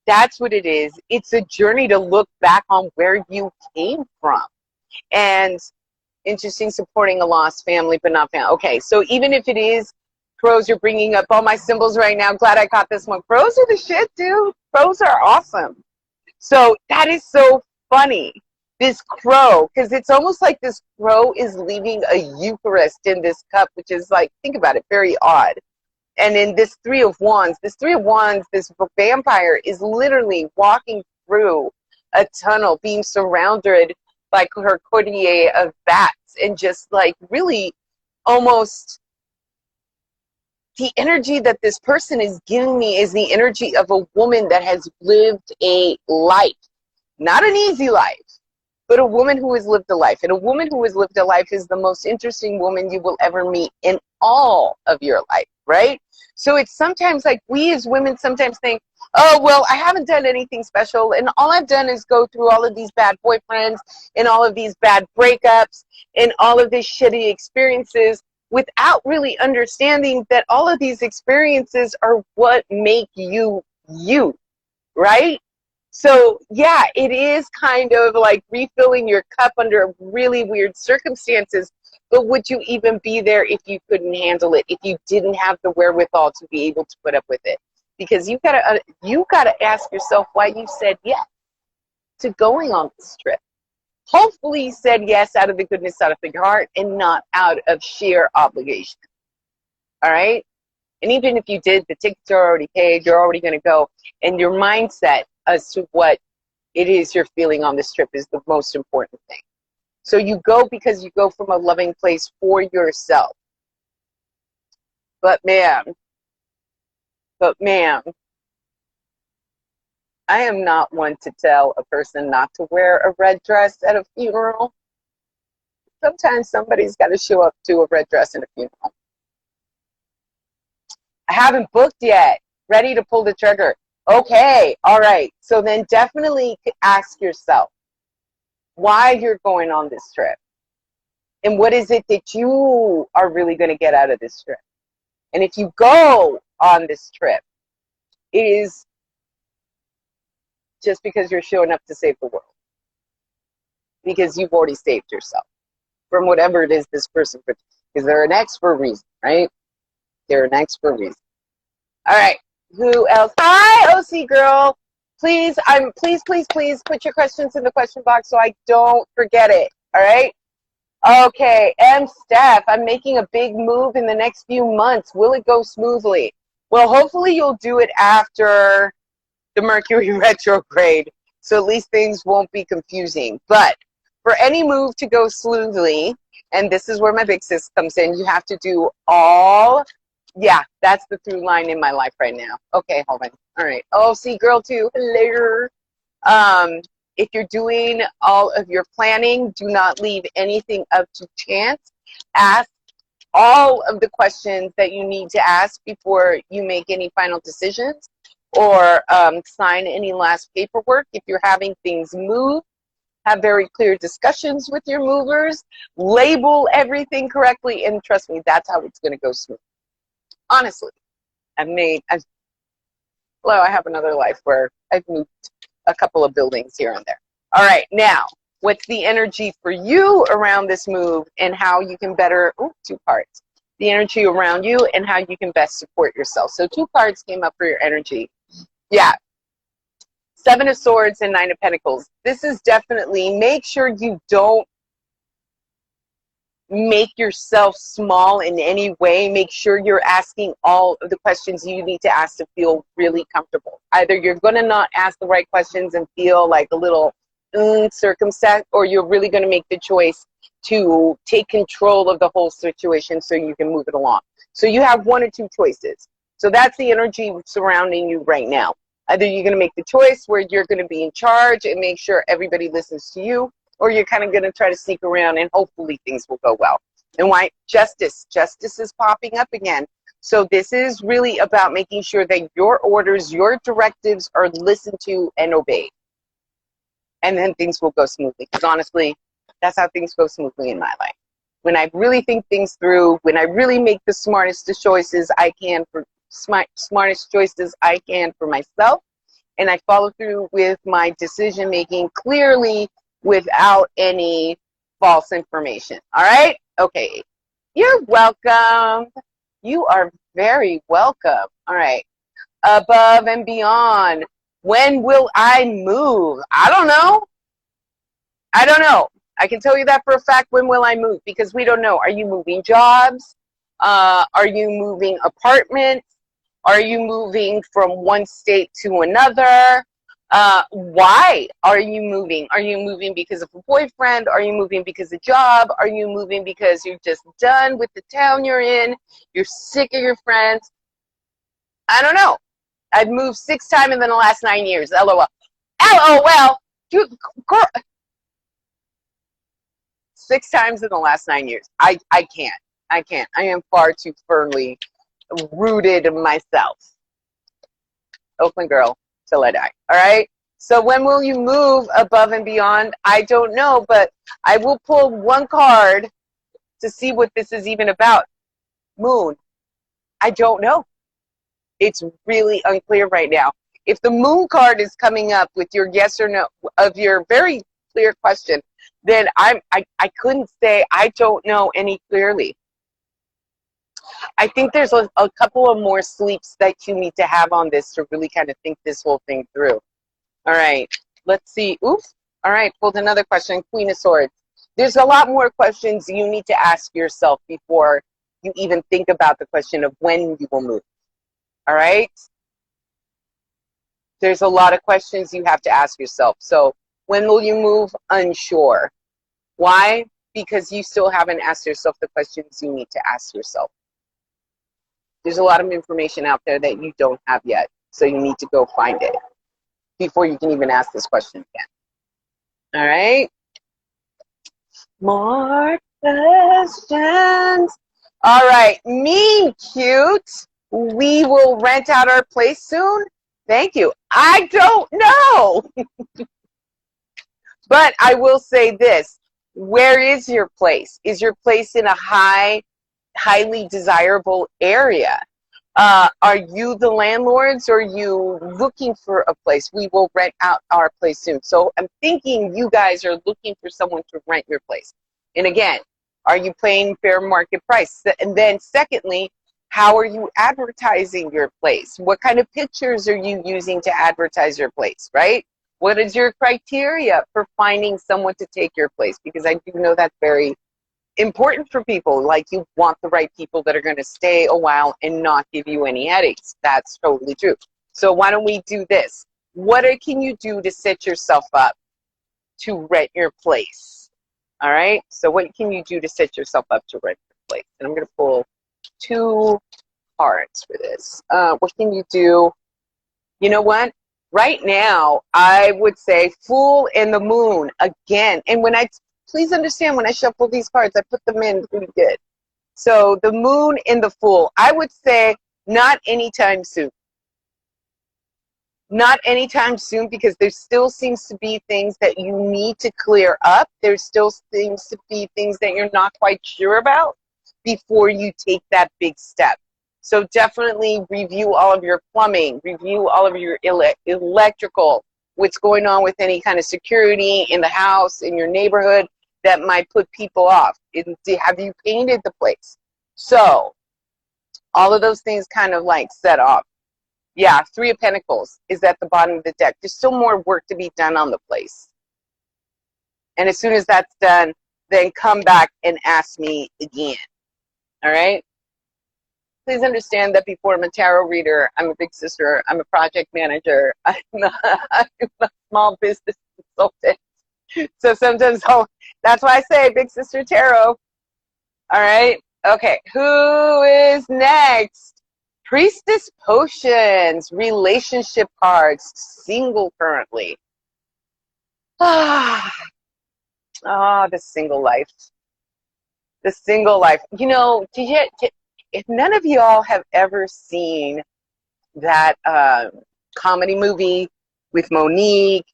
That's what it is. It's a journey to look back on where you came from. And interesting, supporting a lost family, but not family. Okay, so even if it is crows, you're bringing up all my symbols right now. Glad I caught this one. Crows are the shit, dude. Crows are awesome. So that is so funny. This crow, because it's almost like this crow is leaving a Eucharist in this cup, which is like, think about it, very odd. And in this Three of Wands, this vampire is literally walking through a tunnel, being surrounded by her courtier of bats, and just like really almost the energy that this person is giving me is the energy of a woman that has lived a life, not an easy life, but a woman who has lived a life. And a woman who has lived a life is the most interesting woman you will ever meet in all of your life, right? So it's sometimes like we as women sometimes think, oh, well, I haven't done anything special, and all I've done is go through all of these bad boyfriends and all of these bad breakups and all of these shitty experiences, without really understanding that all of these experiences are what make you you, right? So yeah, it is kind of like refilling your cup under really weird circumstances, but would you even be there if you couldn't handle it, if you didn't have the wherewithal to be able to put up with it? Because you gotta ask yourself why you said yes to going on this trip. Hopefully you said yes out of the goodness out of your heart and not out of sheer obligation. All right? And even if you did, the tickets are already paid, you're already going to go. And your mindset as to what it is you're feeling on this trip is the most important thing. So you go because you go from a loving place for yourself. But ma'am, I am not one to tell a person not to wear a red dress at a funeral. Sometimes somebody's got to show up to a red dress at a funeral. I haven't booked yet. Ready to pull the trigger. Okay, all right. So then definitely ask yourself why you're going on this trip. And what is it that you are really going to get out of this trip? And if you go on this trip, it is just because you're showing up to save the world. Because you've already saved yourself from whatever it is this person, because they're an ex for a reason, right? They're an ex for a reason. All right. Who else? Hi, OC girl. Please put your questions in the question box so I don't forget it. All right. Okay. M. Steph, I'm making a big move in the next few months. Will it go smoothly? Well, hopefully you'll do it after the Mercury retrograde, so at least things won't be confusing. But for any move to go smoothly, and this is where my big sis comes in, you have to do all, yeah, that's the through line in my life right now. Okay, hold on. All right. Oh, see, girl too. Hello. If you're doing all of your planning, do not leave anything up to chance. Ask all of the questions that you need to ask before you make any final decisions or sign any last paperwork. If you're having things move, have very clear discussions with your movers, label everything correctly, and trust me, that's how it's going to go smooth. Honestly, I have another life where I've moved a couple of buildings here and there. All right, now, what's the energy for you around this move and how you can better, two cards. The energy around you and how you can best support yourself. So 2 cards came up for your energy. Yeah. 7 of Swords and 9 of Pentacles. This is definitely, make sure you don't make yourself small in any way. Make sure you're asking all of the questions you need to ask to feel really comfortable. Either you're going to not ask the right questions and feel like a little circumspect, or you're really going to make the choice to take control of the whole situation so you can move it along. So you have 1 or 2 choices. So that's the energy surrounding you right now. Either you're going to make the choice where you're going to be in charge and make sure everybody listens to you, or you're kind of going to try to sneak around and hopefully things will go well. And why? Justice. Justice is popping up again. So this is really about making sure that your orders, your directives are listened to and obeyed. And then things will go smoothly. Because honestly, that's how things go smoothly in my life. When I really think things through, when I really make the smartest choices I can for smartest choices I can for myself, and I follow through with my decision making clearly without any false information. All right? Okay. You're welcome. You are very welcome. All right. Above and beyond. When will I move? I don't know. I don't know. I can tell you that for a fact. When will I move? Because we don't know. Are you moving jobs? Are you moving apartments? Are you moving from one state to another? Why are you moving? Are you moving because of a boyfriend? Are you moving because of a job? Are you moving because you're just done with the town you're in? You're sick of your friends? I don't know. I've moved 6 times in the last 9 years. LOL. LOL. Dude, girl. 6 times in the last 9 years. I can't. I can't. I am far too firmly rooted in myself. Oakland girl till I die. All right. So when will you move above and beyond? I don't know, but I will pull one card to see what this is even about. Moon. I don't know. It's really unclear right now. If the moon card is coming up with your yes or no of your very clear question, then I couldn't say I don't know any clearly. I think there's a couple of more sleeps that you need to have on this to really kind of think this whole thing through. All right, let's see. Oops. All right, pulled another question. Queen of Swords. There's a lot more questions you need to ask yourself before you even think about the question of when you will move. All right? There's a lot of questions you have to ask yourself. So when will you move? Unsure. Why? Because you still haven't asked yourself the questions you need to ask yourself. There's a lot of information out there that you don't have yet. So you need to go find it before you can even ask this question again. All right? More questions. All right. Mean cute. We will rent out our place soon. Thank you. I don't know. But I will say this. Where is your place? Is your place in a highly desirable area? Are you the landlords or are you looking for a place? We will rent out our place soon. So I'm thinking you guys are looking for someone to rent your place. And again, are you paying fair market price? And then secondly, how are you advertising your place? What kind of pictures are you using to advertise your place, right? What is your criteria for finding someone to take your place? Because I do know that's very important for people. Like, you want the right people that are going to stay a while and not give you any headaches. That's totally true. So why don't we do this? What can you do to set yourself up to rent your place? All right. So what can you do to set yourself up to rent your place? And I'm going to pull 2 cards for this. What can you do? You know what? Right now, I would say Fool and the Moon again. And please understand, when I shuffle these cards, I put them in pretty good. So the Moon and the Fool, I would say not anytime soon. Not anytime soon, because there still seems to be things that you need to clear up. There still seems to be things that you're not quite sure about before you take that big step. So definitely review all of your plumbing, review all of your electrical, what's going on with any kind of security in the house, in your neighborhood that might put people off. Have you painted the place? So all of those things kind of like set off. Yeah, 3 of Pentacles is at the bottom of the deck. There's still more work to be done on the place. And as soon as that's done, then come back and ask me again. All right? Please understand that before I'm a tarot reader, I'm a big sister, I'm a project manager, I'm a small business consultant. So sometimes that's why I say big sister tarot. All right? Okay, who is next? Priestess Potions, relationship cards, single currently. The single life. The single life. You know, if none of y'all have ever seen that comedy movie with Monique,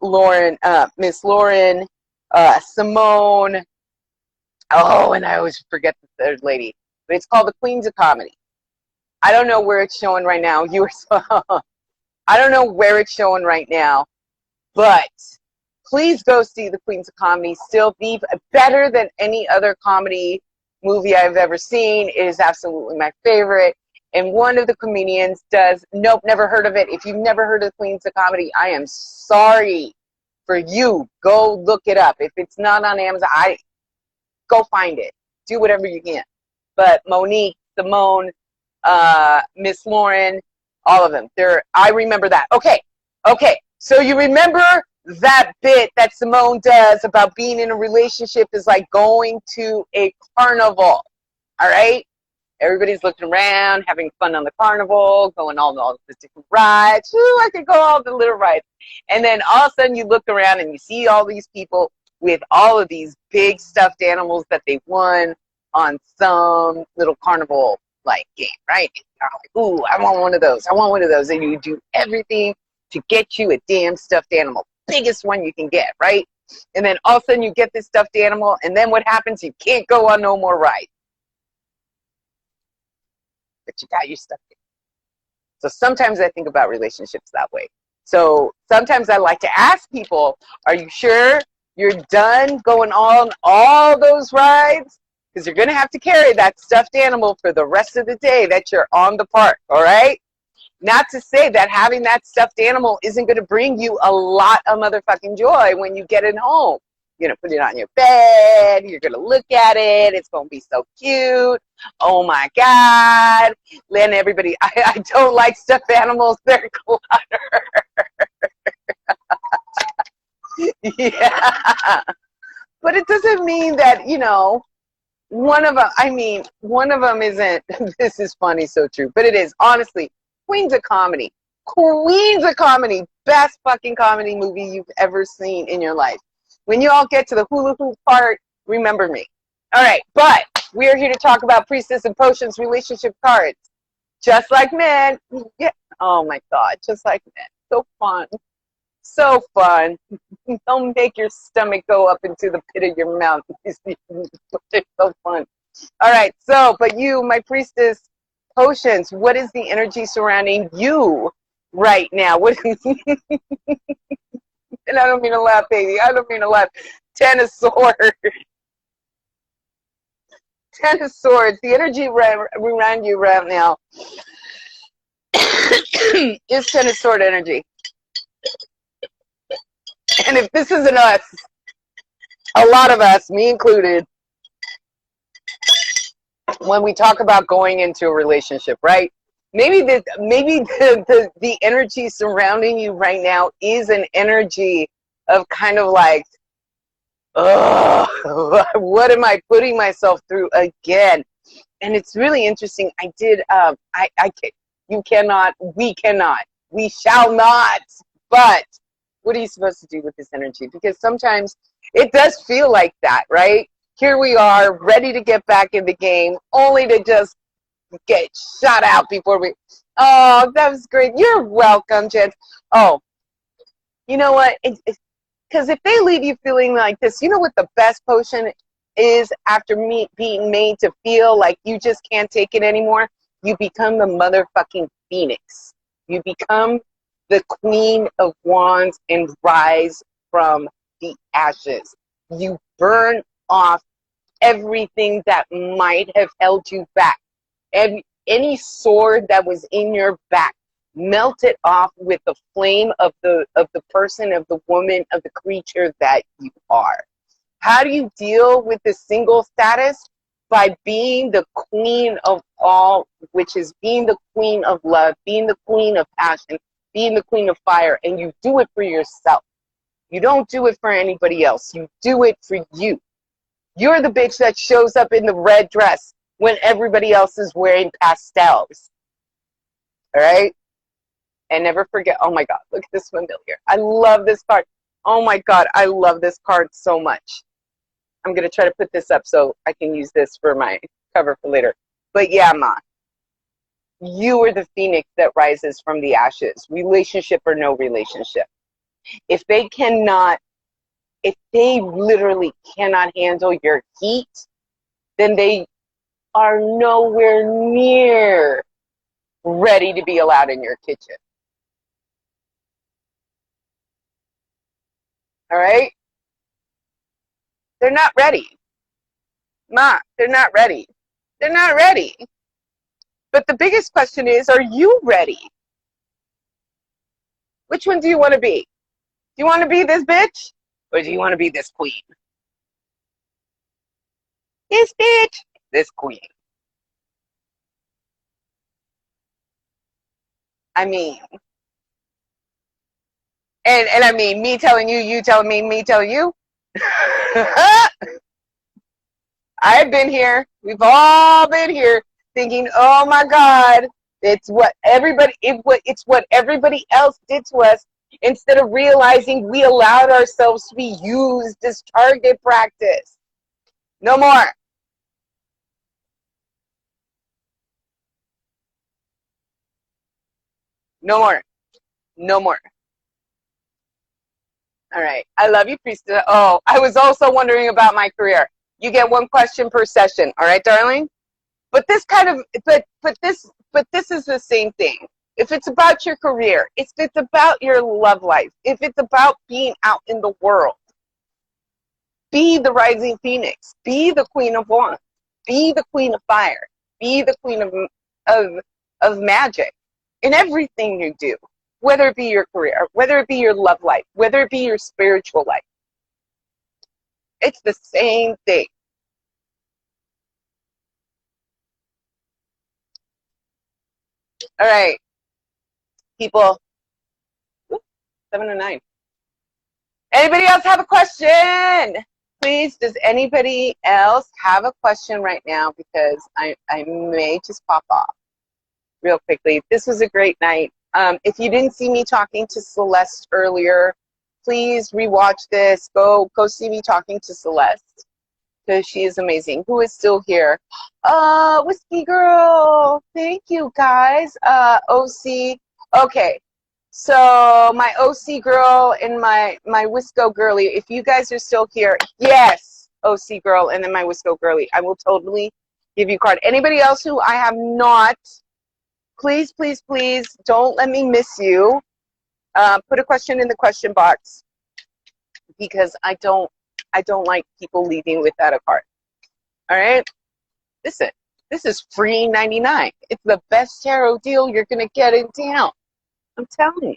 Lauren, Miss Lauren, Simone, oh, and I always forget the third lady, but it's called The Queens of Comedy. I don't know where it's showing right now. I don't know where it's showing right now, but please go see The Queens of Comedy. Still better than any other comedy movie I've ever seen. It is absolutely my favorite. And one of the comedians does, nope, never heard of it. If you've never heard of Queens of Comedy, I am sorry for you. Go look it up. If it's not on Amazon, go find it. Do whatever you can. But Monique, Simone, Miss Lauren, all of them. I remember that. Okay. So you remember that bit that Simone does about being in a relationship is like going to a carnival. All right? Everybody's looking around, having fun on the carnival, going all the different rides. Ooh, I could go all the little rides. And then all of a sudden you look around and you see all these people with all of these big stuffed animals that they won on some little carnival like game, right? And you're like, ooh, I want one of those. I want one of those. And you do everything to get you a damn stuffed animal. Biggest one you can get, right? And then all of a sudden you get this stuffed animal, and then what happens? You can't go on no more rides. But you got your stuff in. So sometimes I think about relationships that way. So sometimes I like to ask people, are you sure you're done going on all those rides? Because you're going to have to carry that stuffed animal for the rest of the day that you're on the park, all right? Not to say that having that stuffed animal isn't going to bring you a lot of motherfucking joy when you get it home. You're going to put it on your bed. You're going to look at it. It's going to be so cute. Oh, my God. Then everybody, I don't like stuffed animals. They're clutter. Yeah. But it doesn't mean that, one of them isn't, this is funny, so true. But it is, honestly, Queens of Comedy. Queens of Comedy. Best fucking comedy movie you've ever seen in your life. When you all get to the hula hoop part, remember me. All right, but we're here to talk about Priestess and Potions relationship cards. Just like men. Yeah. Oh, my God. Just like men. So fun. So fun. Don't make your stomach go up into the pit of your mouth. It's so fun. All right, so, but you, my Priestess Potions, what is the energy surrounding you right now? What is and I don't mean to laugh, baby. I don't mean to laugh. Ten of Swords. Ten of Swords. The energy around you right now is Ten of Sword energy. And if this isn't us, a lot of us, me included, when we talk about going into a relationship, right? Maybe the energy surrounding you right now is an energy of kind of like, oh, what am I putting myself through again? And it's really interesting. I did, you cannot, we shall not, but what are you supposed to do with this energy? Because sometimes it does feel like that, right? Here we are, ready to get back in the game, only to just get shot out before we... Oh, that was great. You're welcome, Jen. Oh, you know what? Because if they leave you feeling like this, you know what the best potion is after being made to feel like you just can't take it anymore? You become the motherfucking phoenix. You become the Queen of Wands and rise from the ashes. You burn off everything that might have held you back. And any sword that was in your back, melt it off with the flame of the person, of the woman, of the creature that you are. How do you deal with the single status? By being the queen of all, which is being the queen of love, being the queen of passion, being the queen of fire, and you do it for yourself. You don't do it for anybody else. You do it for you. You're the bitch that shows up in the red dress when everybody else is wearing pastels. All right? And never forget, oh my God, look at this familiar. I love this card. Oh my God, I love this card so much. I'm going to try to put this up so I can use this for my cover for later. But yeah, Ma, you are the phoenix that rises from the ashes, relationship or no relationship. If they literally cannot handle your heat, then they are nowhere near ready to be allowed in your kitchen. All right? They're not ready. Ma, they're not ready. They're not ready. But the biggest question is, are you ready? Which one do you want to be? Do you want to be this bitch? Or do you want to be this queen? This bitch, this queen. I mean, and I mean, me telling you, you telling me telling you. I've been here. We've all been here thinking, oh my God, it's what everybody else did to us, instead of realizing we allowed ourselves to be used as target practice. No more. No more. No more. All right. I love you, Priestess. Oh, I was also wondering about my career. You get one question per session. All right, darling? But this kind of, but this is the same thing. If it's about your career, if it's about your love life, if it's about being out in the world, be the rising phoenix, be the queen of wands, be the queen of fire, be the queen of magic in everything you do, whether it be your career, whether it be your love life, whether it be your spiritual life. It's the same thing. All right, people. 7:09. Anybody else have a question? Please, does anybody else have a question right now? Because I may just pop off real quickly. This was a great night. If you didn't see me talking to Celeste earlier, please rewatch this. Go see me talking to Celeste, because she is amazing. Who is still here? Whiskey Girl. Thank you, guys. OC. Okay. So my OC girl and my Wisco girly, if you guys are still here, yes, OC girl and then my Wisco girly, I will totally give you a card. Anybody else who I have not, please, please, please don't let me miss you. Put a question in the question box, because I don't like people leaving without a card. All right, listen, this is free 99. It's the best tarot deal you're gonna get in town. I'm telling you.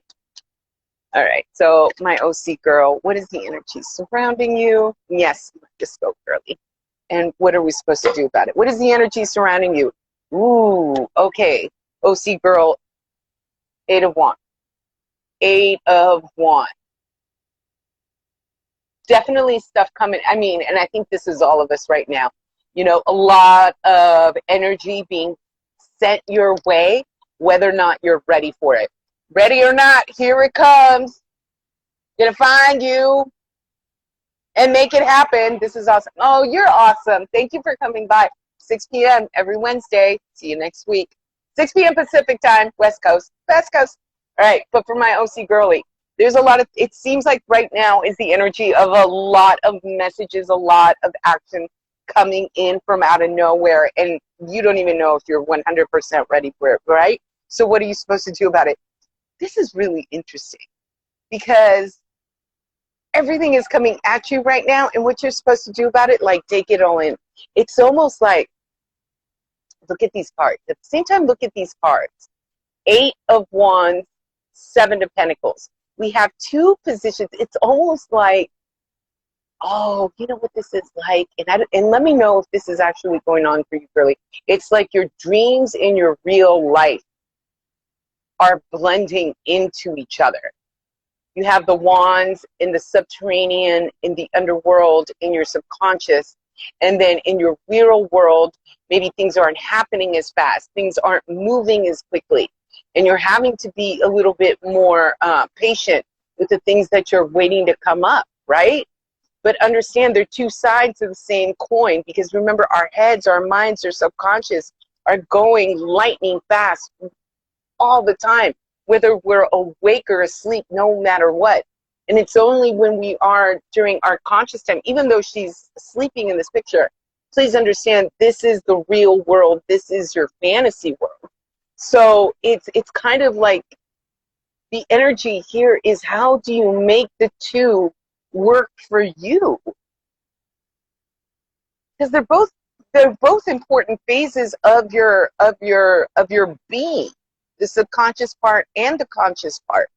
All right, so my OC girl, what is the energy surrounding you? Yes, just go girly. And what are we supposed to do about it? What is the energy surrounding you? Ooh, okay. OC girl, 8 of Wands. 8 of Wands. Definitely stuff coming. I mean, and I think this is all of us right now. You know, a lot of energy being sent your way, whether or not you're ready for it. Ready or not, here it comes. Gonna find you and make it happen. This is awesome. Oh, you're awesome. Thank you for coming by. 6 p.m. every Wednesday. See you next week. 6 p.m. Pacific time, West Coast. West Coast. All right, but for my OC girly, there's a lot of, it seems like right now is the energy of a lot of messages, a lot of action coming in from out of nowhere, and you don't even know if you're 100% ready for it, right? So what are you supposed to do about it? This is really interesting, because everything is coming at you right now, and what you're supposed to do about it, like, take it all in. It's almost like, look at these cards. At the same time, look at these cards. 8 of Wands, 7 of Pentacles. We have 2 positions. It's almost like, oh, you know what this is like? And let me know if this is actually going on for you, girly. It's like your dreams and your real life are blending into each other. You have the wands in the subterranean, in the underworld, in your subconscious, and then in your real world, maybe things aren't happening as fast, things aren't moving as quickly, and you're having to be a little bit more patient with the things that you're waiting to come up, right? But understand, they're 2 sides of the same coin, because remember, our heads, our minds, our subconscious are going lightning fast all the time, whether we're awake or asleep, no matter what. And it's only when we are during our conscious time, even though she's sleeping in this picture, please understand this is the real world. This is your fantasy world. So it's kind of like the energy here is, how do you make the two work for you? Because they're both important phases of your being, the subconscious part and the conscious part,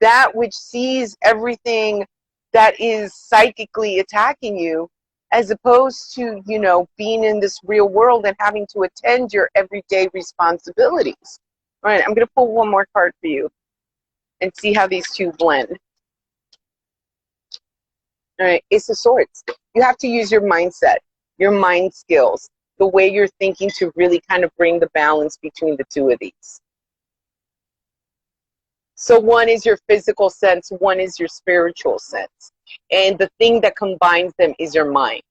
that which sees everything that is psychically attacking you, as opposed to, you know, being in this real world and having to attend your everyday responsibilities. All right, I'm going to pull one more card for you and see how these two blend. All right, Ace of Swords. You have to use your mindset, your mind skills, the way you're thinking to really kind of bring the balance between the two of these. So one is your physical sense, one is your spiritual sense. And the thing that combines them is your mind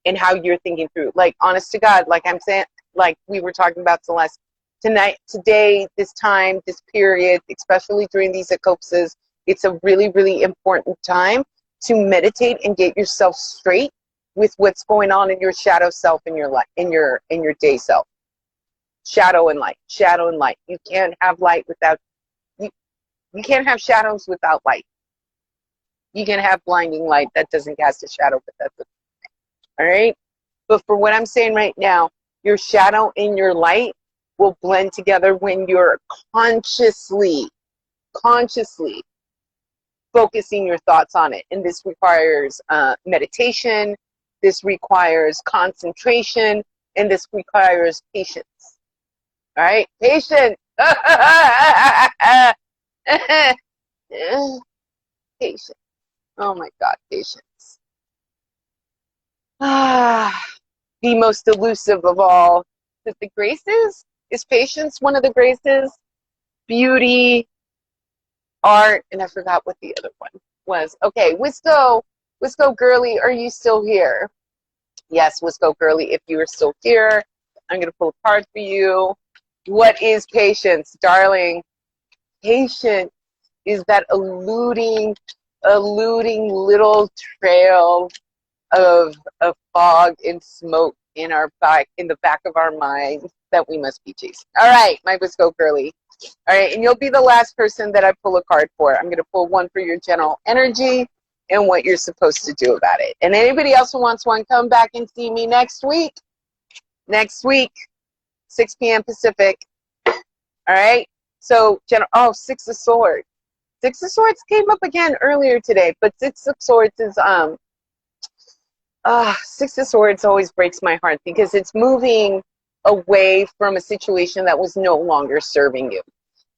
and how you're thinking through. Like, honest to God, like I'm saying, like we were talking about Celeste, tonight, today, this time, this period, especially during these eclipses, it's a really, really important time to meditate and get yourself straight with what's going on in your shadow self, in your life, in your day self. Shadow and light, shadow and light. You can't have light without, you can't have shadows without light. You can have blinding light that doesn't cast a shadow, but that's all right. But for what I'm saying right now, your shadow and your light will blend together when you're consciously focusing your thoughts on it. And this requires meditation, this requires concentration, and this requires patience. All right, patience. Patience. Oh my God, patience. The most elusive of all. Is the graces? Is patience one of the graces? Beauty, art, and I forgot what the other one was. Okay, Wisco Girly, are you still here? Yes, Wisco Girly, if you are still here, I'm going to pull a card for you. What is patience, darling? Patience is that eluding little trail of fog and smoke in the back of our minds that we must be chasing. All right, my Wisco Girly. All right, and you'll be the last person that I pull a card for. I'm going to pull one for your general energy and what you're supposed to do about it. And anybody else who wants one, come back and see me next week. Next week, 6 p.m. Pacific. All right. So, Six of Swords. Six of Swords came up again earlier today, but Six of Swords is Six of Swords always breaks my heart because it's moving away from a situation that was no longer serving you.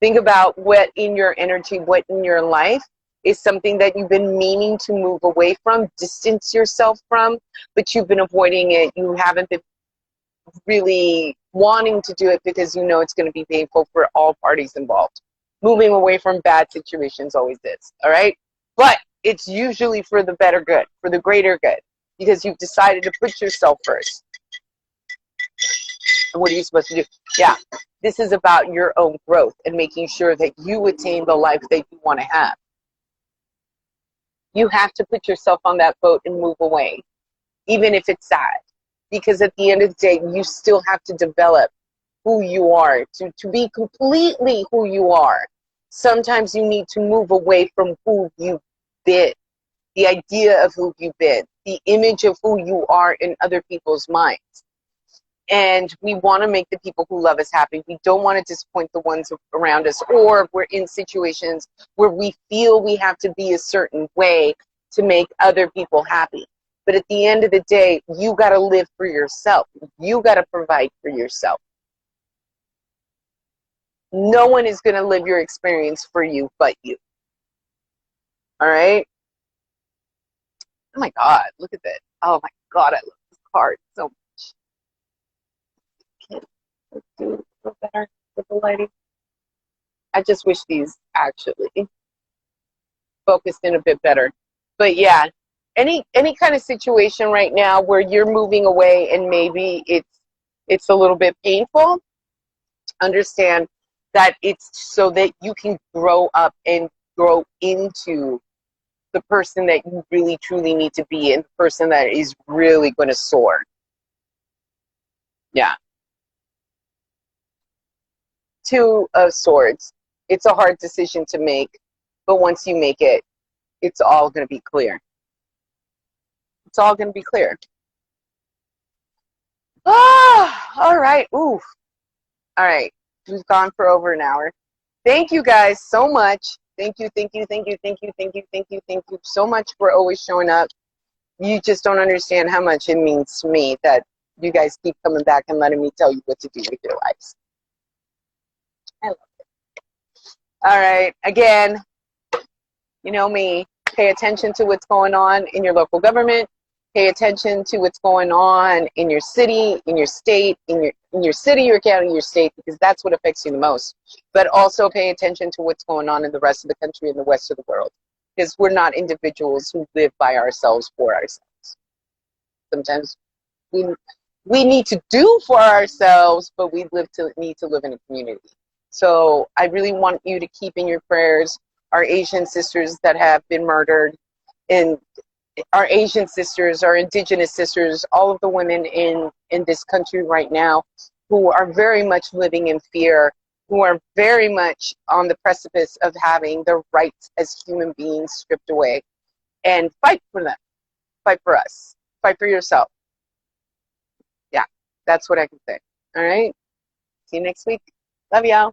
Think about what in your energy, what in your life is something that you've been meaning to move away from, distance yourself from, but you've been avoiding it. You haven't been really wanting to do it because you know it's going to be painful for all parties involved. Moving away from bad situations always is, all right? But it's usually for the better good, for the greater good, because you've decided to put yourself first. And what are you supposed to do? Yeah, this is about your own growth and making sure that you attain the life that you want to have. You have to put yourself on that boat and move away, even if it's sad. Because at the end of the day, you still have to develop who you are, to be completely who you are. Sometimes you need to move away from who you've been, the idea of who you've been, the image of who you are in other people's minds. And we want to make the people who love us happy. We don't want to disappoint the ones around us, or we're in situations where we feel we have to be a certain way to make other people happy. But at the end of the day, you got to live for yourself. You got to provide for yourself. No one is going to live your experience for you but you. All right? Oh my God, look at that. Oh my God, I love this card so much. Can I do a little better with the lighting? I just wish these actually focused in a bit better. But yeah, any kind of situation right now where you're moving away and maybe it's it's a little bit painful. Understand that it's so that you can grow up and grow into the person that you really truly need to be and the person that is really going to soar. Yeah. Two of Swords. It's a hard decision to make, but once you make it, it's all going to be clear. It's all going to be clear. Ah, all right. Ooh. All right. We've gone for over an hour. Thank you guys so much. Thank you, thank you, thank you, thank you, thank you, thank you, thank you so much for always showing up. You just don't understand how much it means to me that you guys keep coming back and letting me tell you what to do with your lives. I love it. All right. Again, you know me. Pay attention to what's going on in your local government. Pay attention to what's going on in your city, in your state, in your city, your county, your state, because that's what affects you the most. But also pay attention to what's going on in the rest of the country and the rest of the world, because we're not individuals who live by ourselves for ourselves. Sometimes we need to do for ourselves, but we need to live in a community. So I really want you to keep in your prayers our Asian sisters that have been murdered, and our Asian sisters, our indigenous sisters, all of the women in this country right now who are very much living in fear, who are very much on the precipice of having their rights as human beings stripped away. And fight for them. Fight for us. Fight for yourself. Yeah, that's what I can say. All right. See you next week. Love y'all.